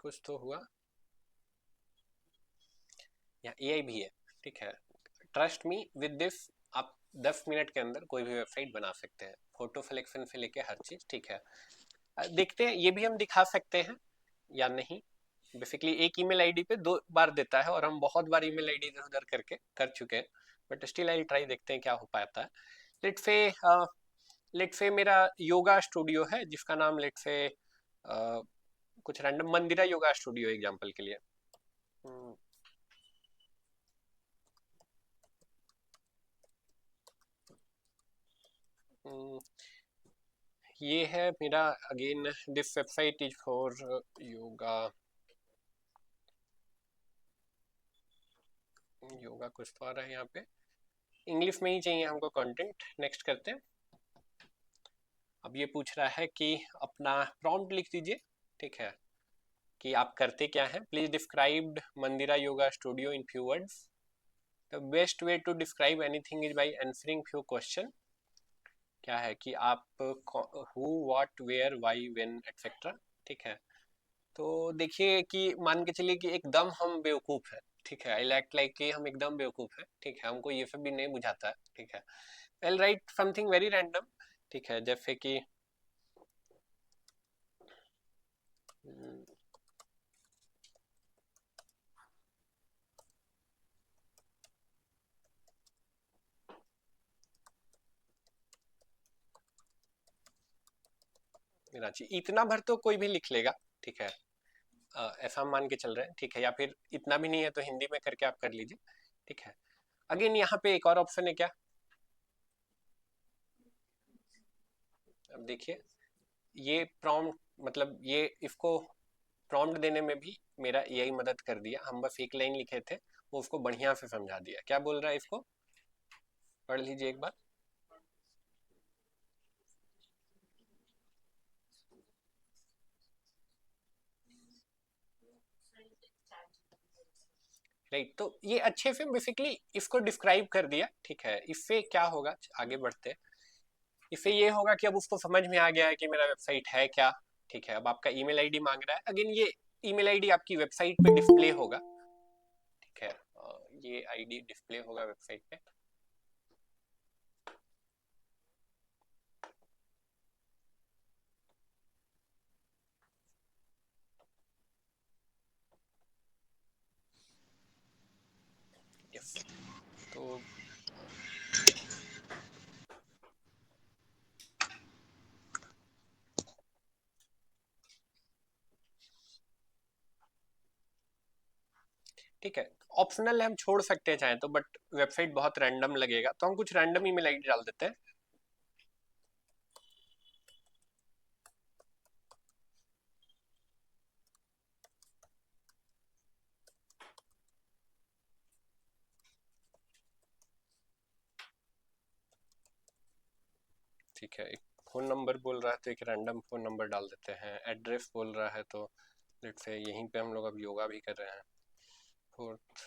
कुछ तो हुआ, यहाँ एआई भी है, ठीक है। ट्रस्ट मी विद दिस, आप 10 मिनट के अंदर कोई भी वेबसाइट बना सकते हैं, फोटो सिलेक्शन से लेके हर चीज़, ठीक है। देखते हैं ये भी हम दिखा सकते हैं या नहीं। बेसिकली एक ईमेल आईडी पे 2 बार देता है और हम बहुत बार ईमेल आईडी इधर उधर करके कर चुके हैं, बट स्टिल आई ट्राई, देखते हैं क्या हो पाता है। लेट से मेरा योगा स्टूडियो है जिसका नाम लेट से कुछ रैंडम मंदिरा योगा स्टूडियो एग्जांपल के लिए। हम्म, हम्म, ये है मेरा, again this website is for yoga, yoga कुछ तो आ रहा है यहाँ पे, इंग्लिश में ही चाहिए हमको कंटेंट। नेक्स्ट करते हैं। अब ये पूछ रहा है कि अपना प्रॉम्प्ट लिख दीजिए, ठीक है, कि आप करते क्या हैं। Please describe Mandira yoga studio in few words. The best way to describe anything is by answering few question. क्या है कि आप who what where why when etcetera, ठीक है। तो देखिए कि मान के चलिए कि एकदम हम बेवकूफ़ है, ठीक है, आई लाइक कि हम एकदम बेवकूफ़ है, ठीक है, हमको ये सब भी नहीं बुझाता है, ठीक है। आई राइट समथिंग वेरी रैंडम, ठीक है, जैसे कि रांची, इतना भर तो कोई भी लिख लेगा, ठीक है। ऐसा हम मान के चल रहे हैं, ठीक है, या फिर इतना भी नहीं है तो हिंदी में करके आप कर लीजिए, ठीक है। अगेन यहाँ पे एक और ऑप्शन है क्या, अब देखिए ये प्रॉम्प्ट, मतलब ये इसको प्रॉम्प्ट देने में भी मेरा एआई मदद कर दिया। हम बस एक लाइन लिखे थे, वो उसको बढ़िया से समझा दिया। क्या बोल रहा है इसको, पढ़ लीजिए एक बार। राइट, तो ये अच्छे से बेसिकली इसको डिस्क्राइब कर दिया, ठीक है। इससे क्या होगा, आगे बढ़ते हैं। इससे ये होगा कि अब उसको समझ में आ गया है कि मेरा वेबसाइट है क्या, ठीक है। अब आपका ईमेल आईडी मांग रहा है, अगेन ये ईमेल आईडी आपकी वेबसाइट पे डिस्प्ले होगा, ठीक है। ये आईडी डिस्प्ले होगा वेबसाइट पे। यस, तो ठीक है, ऑप्शनल है, हम छोड़ सकते हैं चाहे तो, बट वेबसाइट बहुत रैंडम लगेगा तो हम कुछ रैंडम ईमेल आईडी डाल देते हैं। ठीक है, एक फ़ोन नंबर बोल रहा है तो एक रैंडम फ़ोन नंबर डाल देते हैं। एड्रेस बोल रहा है तो लेट्स से यहीं पे हम लोग अब योगा भी कर रहे हैं। फोर्थ,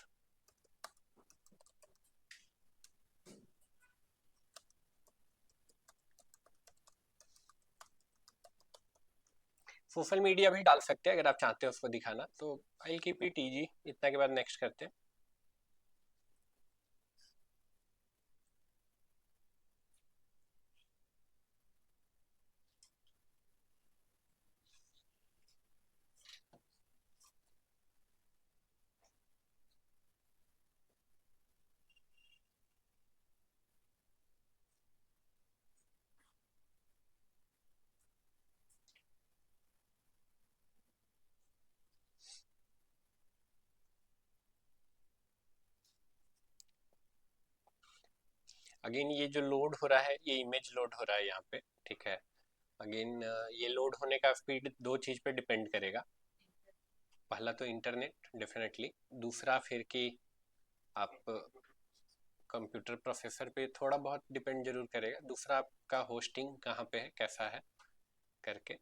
सोशल मीडिया भी डाल सकते हैं अगर आप चाहते हो उसको दिखाना, तो आई कीप इट इजी। इतना के बाद नेक्स्ट करते हैं। अगेन ये जो लोड हो रहा है, ये इमेज लोड हो रहा है यहाँ पे, ठीक है। अगेन ये लोड होने का स्पीड दो चीज़ पे डिपेंड करेगा। पहला तो इंटरनेट डेफिनेटली, दूसरा फिर कि आप कंप्यूटर प्रोसेसर पे थोड़ा बहुत डिपेंड जरूर करेगा, दूसरा आपका होस्टिंग कहाँ पे है, कैसा है करके।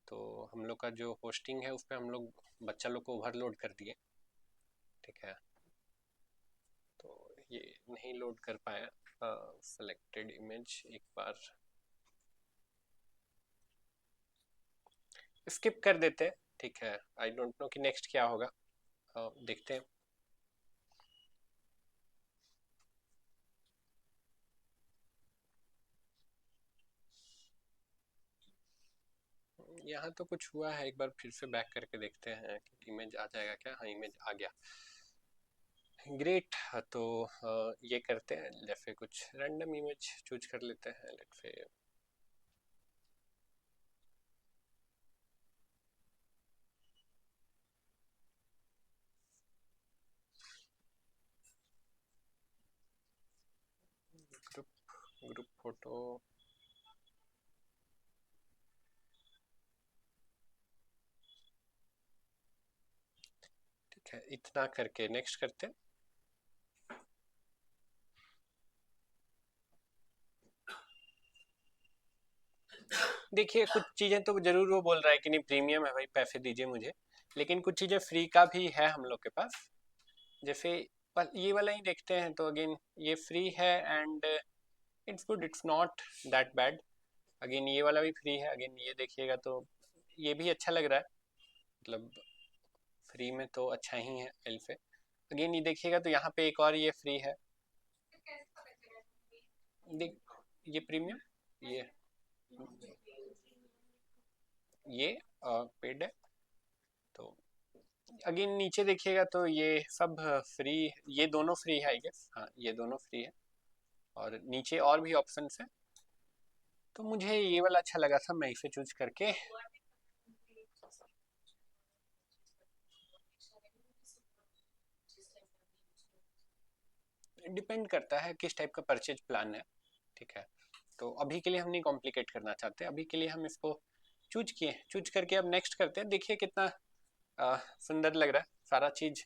तो हम लोग का जो होस्टिंग है उस पर हम लोग बच्चा लोग को ओवरलोड कर दिए, ठीक है, तो ये नहीं लोड कर पाया सेलेक्टेड इमेज। एक बार स्किप कर देते हैं, ठीक है। आई डोंट नो कि नेक्स्ट क्या होगा, देखते हैं। यहाँ तो कुछ हुआ है, एक बार फिर से बैक करके देखते हैं कि इमेज आ जाएगा क्या। हाँ, इमेज आ गया, ग्रेट। तो ये करते हैं, जैसे कुछ रैंडम इमेज चूज कर लेते हैं, लेट्स से ग्रुप फोटो। ठीक है, इतना करके नेक्स्ट करते हैं। देखिए कुछ चीज़ें तो जरूर वो बोल रहा है कि नहीं प्रीमियम है भाई, पैसे दीजिए मुझे, लेकिन कुछ चीज़ें फ्री का भी है हम लोग के पास। जैसे ये वाला ही देखते हैं, तो अगेन ये फ्री है and it's good, it's not that bad. Again ये वाला भी फ्री है, अगेन ये देखिएगा तो ये भी अच्छा लग रहा है, मतलब फ्री में तो अच्छा ही है एल से। अगेन ये देखिएगा तो यहाँ पे एक और ये फ्री है, देख ये प्रीमियम, ये पेड है। तो अगेन नीचे देखिएगा तो ये सब फ्री, ये दोनों फ्री है आई गेस, हाँ ये दोनों फ्री है, और नीचे और भी ऑप्शंस है। तो मुझे ये वाला अच्छा लगा था, मैं इसे चूज करके डिपेंड करता है किस टाइप का परचेज प्लान है, ठीक है। तो अभी के लिए हम नहीं कॉम्प्लिकेट करना चाहते, अभी के लिए हम इसको चूज किए, चूज करके अब नेक्स्ट करते हैं। देखिए कितना सुंदर लग रहा है, सारा चीज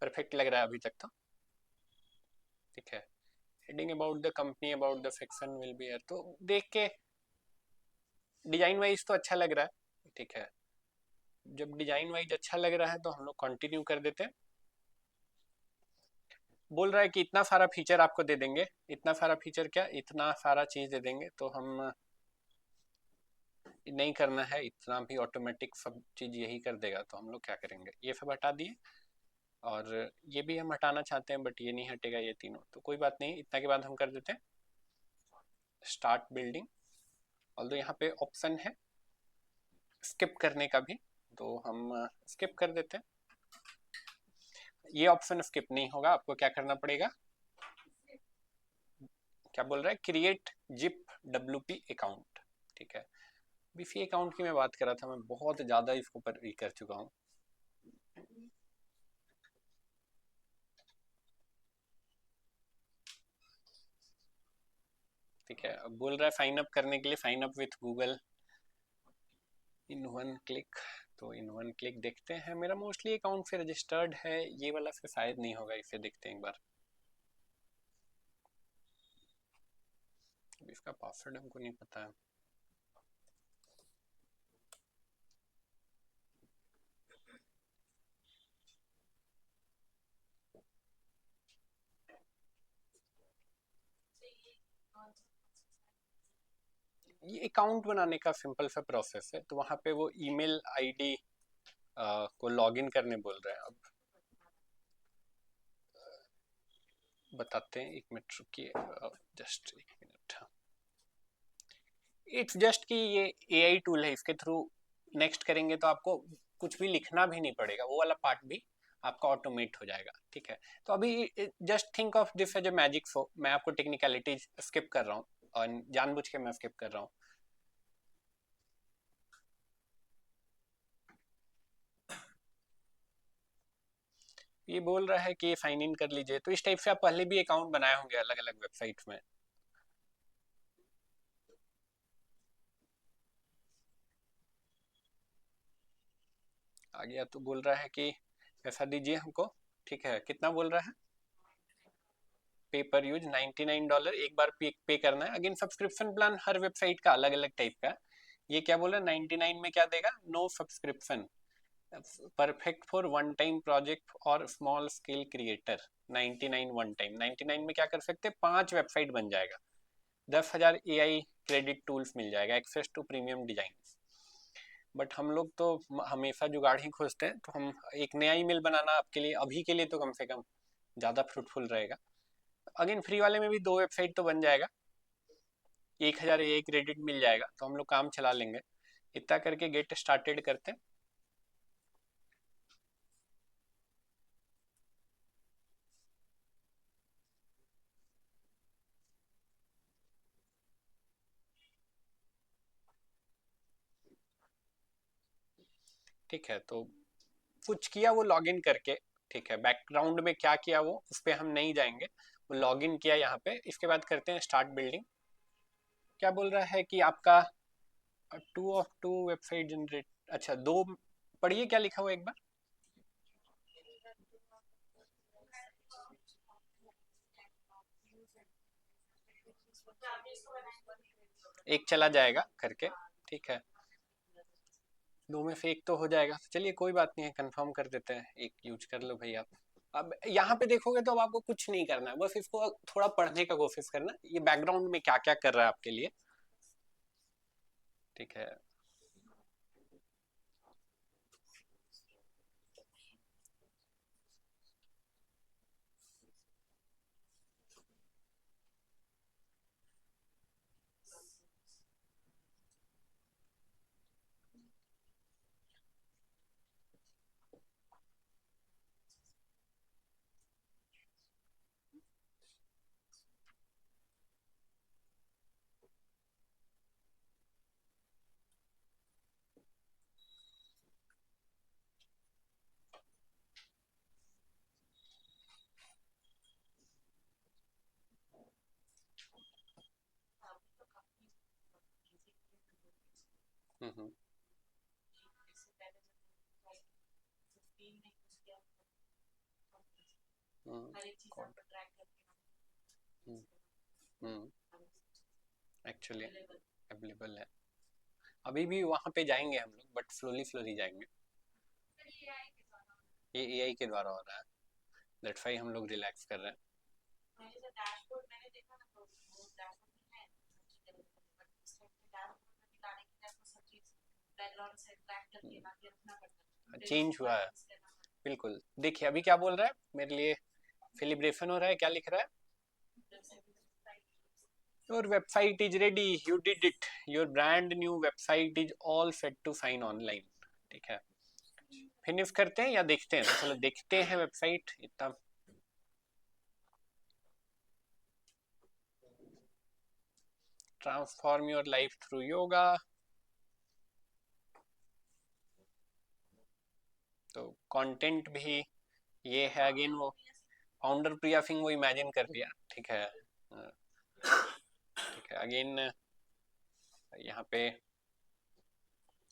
परफेक्ट लग रहा है अभी तक तो, ठीक है। Heading about the company, about the section will be, तो देख के डिजाइन वाइज तो अच्छा लग रहा है, ठीक है। जब डिजाइन वाइज अच्छा लग रहा है तो हम लोग कंटिन्यू कर देते हैं। बोल रहा है कि इतना सारा फीचर आपको दे देंगे, इतना सारा फीचर क्या, इतना सारा चीज दे देंगे, तो हम नहीं करना है इतना भी, ऑटोमेटिक सब चीज यही कर देगा, तो हम लोग क्या करेंगे, ये सब हटा दिए, और ये भी हम हटाना चाहते हैं बट ये नहीं हटेगा ये तीनों, तो कोई बात नहीं, इतना के बाद हम कर देते हैं स्टार्ट बिल्डिंग। ऑल्दो यहाँ पे ऑप्शन है स्किप करने का भी, तो हम स्किप कर देते हैं। ये ऑप्शन स्किप नहीं होगा, आपको क्या करना पड़ेगा, क्या बोल रहा है, क्रिएट जिप WP अकाउंट, ठीक है। बीसी अकाउंट की मैं बात कर रहा था, मैं बहुत ज़्यादा इसको पर कर चुका हूँ। ठीक है, अब बोल रहा है साइन अप करने के लिए, sign up with Google in one click, तो इन वन क्लिक देखते हैं। मेरा मोस्टली अकाउंट से रजिस्टर्ड है, ये वाला से शायद नहीं होगा, इसे देखते हैं एक बार। इसका पासवर्ड हमको नहीं पता है। ये अकाउंट बनाने का सिंपल सा प्रोसेस है, तो वहाँ पे वो ईमेल आईडी को लॉगिन करने बोल रहे हैं। अब बताते हैं, एक मिनट रुकिए, जस्ट एक मिनट। इट्स जस्ट कि ये AI टूल है, इसके थ्रू नेक्स्ट करेंगे तो आपको कुछ भी लिखना भी नहीं पड़ेगा, वो वाला पार्ट भी आपका ऑटोमेट हो जाएगा, ठीक है। तो अभी just think of this as a magic show, मैं आपको टेक्निकलिटीज स्किप कर रहा हूँ, और जानबूझ के मैं स्किप कर रहा हूँ। ये बोल रहा है कि साइन इन कर लीजिए, तो इस टाइप से आप पहले भी अकाउंट बनाए होंगे अलग अलग वेबसाइट्स में। आ गया तो बोल रहा है कि पैसा दीजिए हमको, ठीक है, कितना बोल रहा है? पे पर यूज $99 एक बार पे करना है। अगेन सब्सक्रिप्शन प्लान हर वेबसाइट का अलग अलग टाइप का। ये क्या बोला 99 में क्या देगा? No subscription, perfect for one time project और small scale creator. 99 one time, 99 में क्या कर सकते हैं? 5 वेबसाइट बन जाएगा, 10,000 AI क्रेडिट टूल्स मिल जाएगा, access to premium design. But हम लोग तो हमेशा जुगाड़ ही खोजते हैं, तो हम एक नया ईमेल बनाना आपके लिए अभी के लिए तो कम से कम ज़्यादा फ्रूटफुल रहेगा। अगेन फ्री वाले में भी 2 वेबसाइट तो बन जाएगा, 1,000 AI क्रेडिट मिल जाएगा, तो हम लोग काम चला लेंगे। इतना करके गेट स्टार्टेड करते हैं। ठीक है, तो कुछ किया वो लॉगिन करके, ठीक है, बैकग्राउंड में क्या किया वो उस पर हम नहीं जाएंगे। वो लॉगिन किया यहाँ पे, इसके बाद करते हैं स्टार्ट बिल्डिंग। क्या बोल रहा है कि आपका 2 of 2 वेबसाइट जनरेट, अच्छा 2, पढ़िए क्या लिखा हुआ एक बार। एक चला जाएगा करके, ठीक है, 2 में से एक तो हो जाएगा। चलिए कोई बात नहीं है, कंफर्म कर देते हैं, एक यूज कर लो भाई आप। अब यहाँ पे देखोगे तो अब आपको कुछ नहीं करना है, बस इसको थोड़ा पढ़ने का कोशिश करना, ये बैकग्राउंड में क्या क्या कर रहा है आपके लिए, ठीक है। हम्म एक्चुअली अवेलेबल है, अभी भी वहां पे जाएंगे हम लोग, बट स्लोली स्लोली जाएंगे। ये AI के द्वारा हो रहा है, दैट्स व्हाई हम लोग रिलैक्स कर रहे हैं। चेंज हुआ है, बिल्कुल। देखिए अभी क्या बोल रहा है, मेरे लिए सेलिब्रेशन हो रहा है, क्या लिख रहा है? Your website is ready, you did it, your brand new website is all set to sign online. ठीक है, फिनिश करते हैं या देखते हैं? तो चलो देखते हैं वेबसाइट इतना। Transform your life through yoga, तो कंटेंट भी ये है। अगेन वो फाउंडर प्रिया सिंह वो इमेजिन कर लिया, ठीक है। ठीक है, अगेन यहाँ पे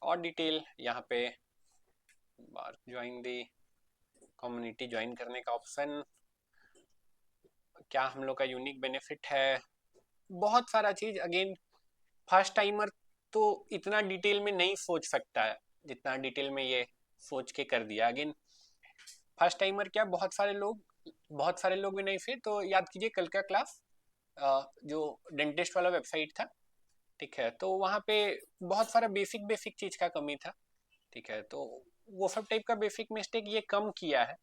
और डिटेल, यहाँ पे ज्वाइन दी कम्युनिटी, ज्वाइन करने का ऑप्शन, क्या हम लोग का यूनिक बेनिफिट है, बहुत सारा चीज। अगेन फर्स्ट टाइमर तो इतना डिटेल में नहीं सोच सकता है जितना डिटेल में ये सोच के कर दिया। अगेन फर्स्ट टाइमर क्या, बहुत सारे लोग भी नहीं थे, तो याद कीजिए कल का क्लास जो डेंटिस्ट वाला वेबसाइट था, ठीक है, तो वहाँ पे बहुत सारा बेसिक बेसिक चीज का कमी था, ठीक है, तो वो सब टाइप का बेसिक मिस्टेक ये कम किया है।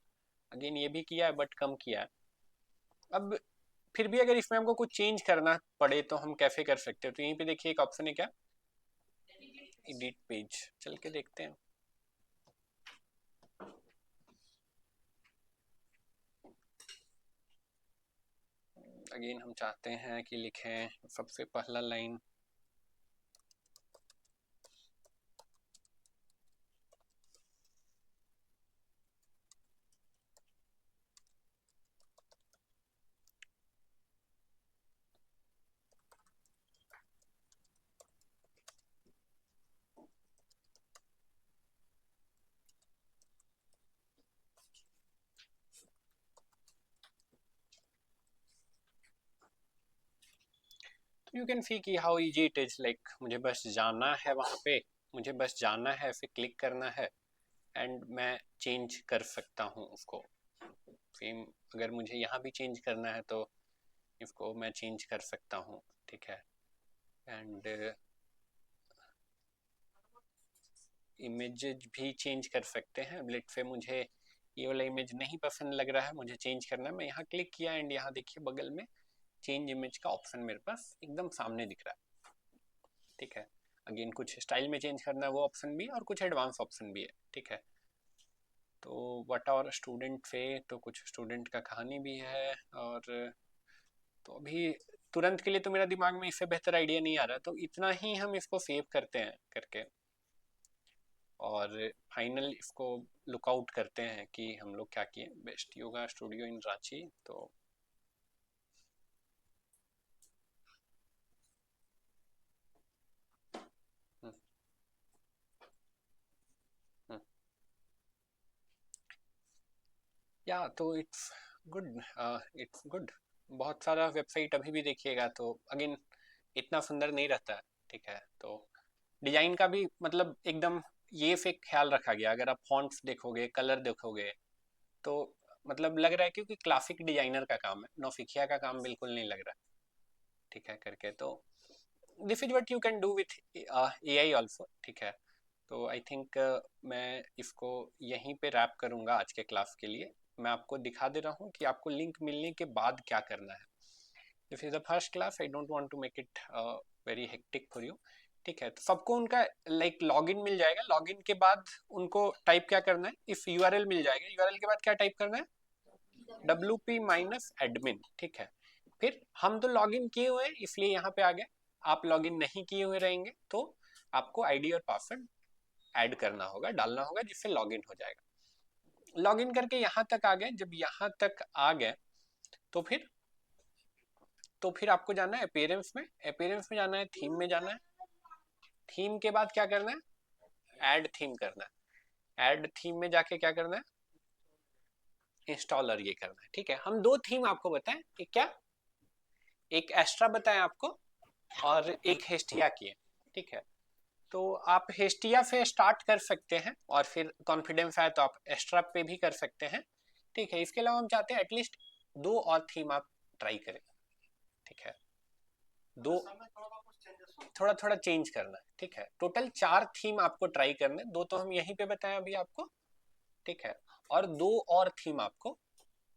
अगेन ये भी किया है बट कम किया है। अब फिर भी अगर इसमें हमको कुछ चेंज करना पड़े तो हम कैसे कर सकते हैं? तो यहीं पे देखिए एक ऑप्शन है, क्या, एडिट पेज, चल के देखते हैं। अगेन हम चाहते हैं कि लिखें सबसे पहला लाइन, यू कैन सी कि how easy it is, like मुझे बस जाना है वहाँ पे, मुझे बस जाना है, फिर क्लिक करना है एंड मैं चेंज कर सकता हूँ उसको। सेम अगर मुझे यहाँ भी चेंज करना है तो इसको मैं चेंज कर सकता हूँ, ठीक है। एंड इमेजेस भी चेंज कर सकते हैं। लेट से मुझे ये वाला इमेज नहीं पसंद लग रहा है, मुझे चेंज करना है, मैं यहाँ क्लिक किया एंड यहाँ देखिए बगल में चेंज इमेज का ऑप्शन मेरे पास एकदम सामने दिख रहा है, ठीक है। अगेन कुछ स्टाइल में चेंज करना है वो ऑप्शन भी है और कुछ एडवांस ऑप्शन भी है, ठीक है। तो व्हाट आवर स्टूडेंट से, तो कुछ स्टूडेंट का कहानी भी है। और तो अभी तुरंत के लिए तो मेरा दिमाग में इससे बेहतर आइडिया नहीं आ रहा, तो इतना ही हम इसको सेव करते हैं करके और फाइनल इसको लुकआउट करते हैं कि हम लोग क्या किए। बेस्ट योगा स्टूडियो इन रांची, तो हम्म, हम्म, या तो इट्स गुड, इट्स गुड। बहुत सारा वेबसाइट अभी भी देखिएगा तो अगेन इतना सुंदर नहीं रहता है, ठीक है। तो डिजाइन का भी मतलब एकदम ये से ख्याल रखा गया। अगर आप फॉन्ट्स देखोगे, कलर देखोगे, तो मतलब लग रहा है क्योंकि क्लासिक डिजाइनर का काम है, नौसिखिया का काम बिल्कुल नहीं लग रहा, ठीक है करके। तो this is what you can do with AI also, ठीक है। तो आई थिंक मैं इसको यहीं पे रैप करूंगा आज के क्लास के लिए। मैं आपको दिखा दे रहा हूँ कि आपको लिंक मिलने के बाद क्या करना है। This is the first class, I don't want to make it very hectic for you, ठीक है। तो सबको उनका लाइक लॉगिन मिल जाएगा, लॉगिन के बाद उनको टाइप क्या करना है, इफ यूआरएल मिल जाएगा, यूआरएल के बाद क्या टाइप करना है, wp-admin, ठीक है। फिर हम तो लॉगिन किए हुए हैं इसलिए यहाँ पे आ गए। आप लॉगिन नहीं किए हुए रहेंगे तो आपको आईडी और पासवर्ड ऐड करना होगा, डालना होगा, जिससे लॉगिन हो जाएगा। लॉगिन करके यहाँ तक आ गए, जब यहाँ तक आ गए तो फिर आपको जाना है अपीयरेंस में, अपीयरेंस में जाना है, थीम में जाना है, थीम के बाद क्या करना है, ऐड थीम करना है, ऐड थीम में जाके क्या करना है, इंस्टॉलर ये करना है, ठीक है। हम दो थीम आपको बताएं, एक क्या, एक एस्ट्रा बताएं आपको और एक हेस्टिया की है, ठीक है। तो आप हेस्टिया से स्टार्ट कर सकते हैं और फिर कॉन्फिडेंस आए तो आप एक्स्ट्रा पे भी कर सकते हैं, ठीक है। इसके अलावा हम चाहते हैं एटलीस्ट दो और थीम आप ट्राई करें, ठीक है। दो थोड़ा थोड़ा चेंज करना है, ठीक है। टोटल 4 थीम आपको ट्राई करने, दो तो हम यहीं पे बताएं अभी आपको, ठीक है, और दो और थीम आपको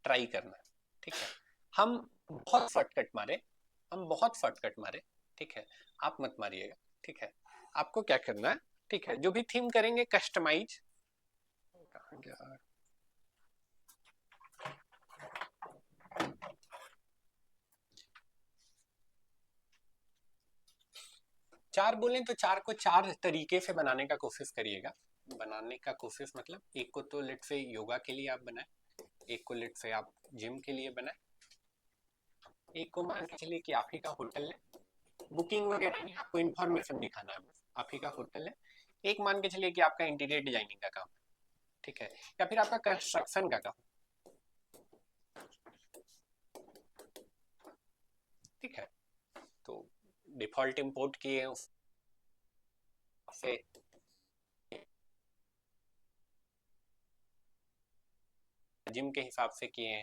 ट्राई करना है, ठीक है। हम बहुत शॉर्टकट मारे, हम बहुत शॉर्टकट मारे, ठीक है, आप मत मारिएगा, ठीक है। आपको क्या करना है, ठीक है, जो भी थीम करेंगे कस्टमाइज, कहाँ गया, 4 बोलें तो 4 को 4 तरीके से बनाने का कोशिश करिएगा। बनाने का कोशिश मतलब एक को तो लेट से योगा के लिए आप बनाए, एक को लेट से आप जिम के लिए बनाए, एक को मान के चलिए कि आप ही का होटल है, बुकिंग वगैरह नहीं, आपको इन्फॉर्मेशन दिखाना है, आप ही का होटल है। एक मान के चलिए कि आपका इंटीरियर डिजाइनिंग का काम है, ठीक है, या फिर आपका कंस्ट्रक्शन का काम, ठीक है। तो डिफॉल्ट इंपोर्ट किए उससे जिम के हिसाब से किए,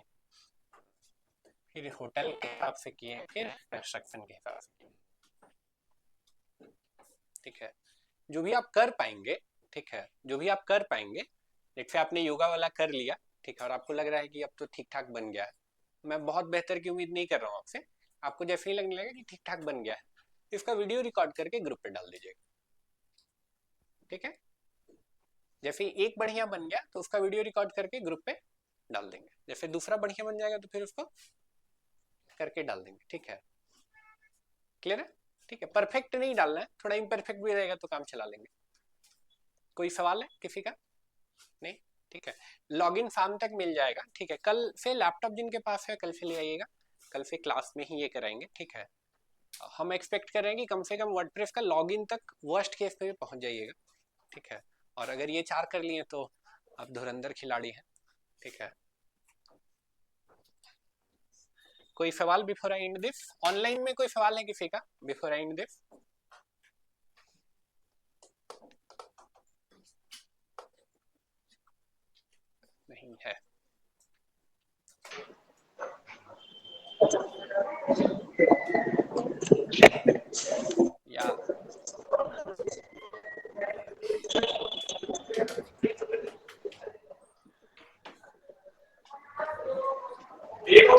फिर होटल के हिसाब से किए, फिर कंस्ट्रक्शन के हिसाब से किए, ठीक है। जो भी आप कर पाएंगे, ठीक है, जो भी आप कर पाएंगे, जैसे आपने योगा वाला कर लिया, ठीक है, और आपको लग रहा है कि अब तो ठीक ठाक बन गया है, मैं बहुत बेहतर की उम्मीद नहीं कर रहा हूँ आपसे, आपको जैसे ही लगने लगे कि ठीक ठाक बन गया है, इसका वीडियो रिकॉर्ड करके ग्रुप पे डाल दीजिएगा, ठीक है। जैसे एक बढ़िया बन गया तो उसका वीडियो रिकॉर्ड करके ग्रुप पे डाल देंगे, जैसे दूसरा बढ़िया बन जाएगा तो फिर उसको करके डाल देंगे, ठीक है। क्लियर है, ठीक है। परफेक्ट नहीं डालना है, थोड़ा इम्परफेक्ट भी रहेगा तो काम चला लेंगे। कोई सवाल है किसी का? नहीं, ठीक है। लॉगिन शाम तक मिल जाएगा, ठीक है। कल से लैपटॉप जिनके पास है कल से ले आइएगा, कल से क्लास में ही ये कराएंगे, ठीक है। हम एक्सपेक्ट कर रहे हैं कि कम से कम वर्डप्रेस का लॉगिन तक वर्स्ट केस पे भी पहुंच जाइएगा, ठीक है। और अगर ये 4 कर लिए तो आप धुरंधर खिलाड़ी हैं, ठीक है। कोई सवाल before I and this? Online में कोई सवाल है किसी का बिफोर आई एंड दिस? नहीं है या एक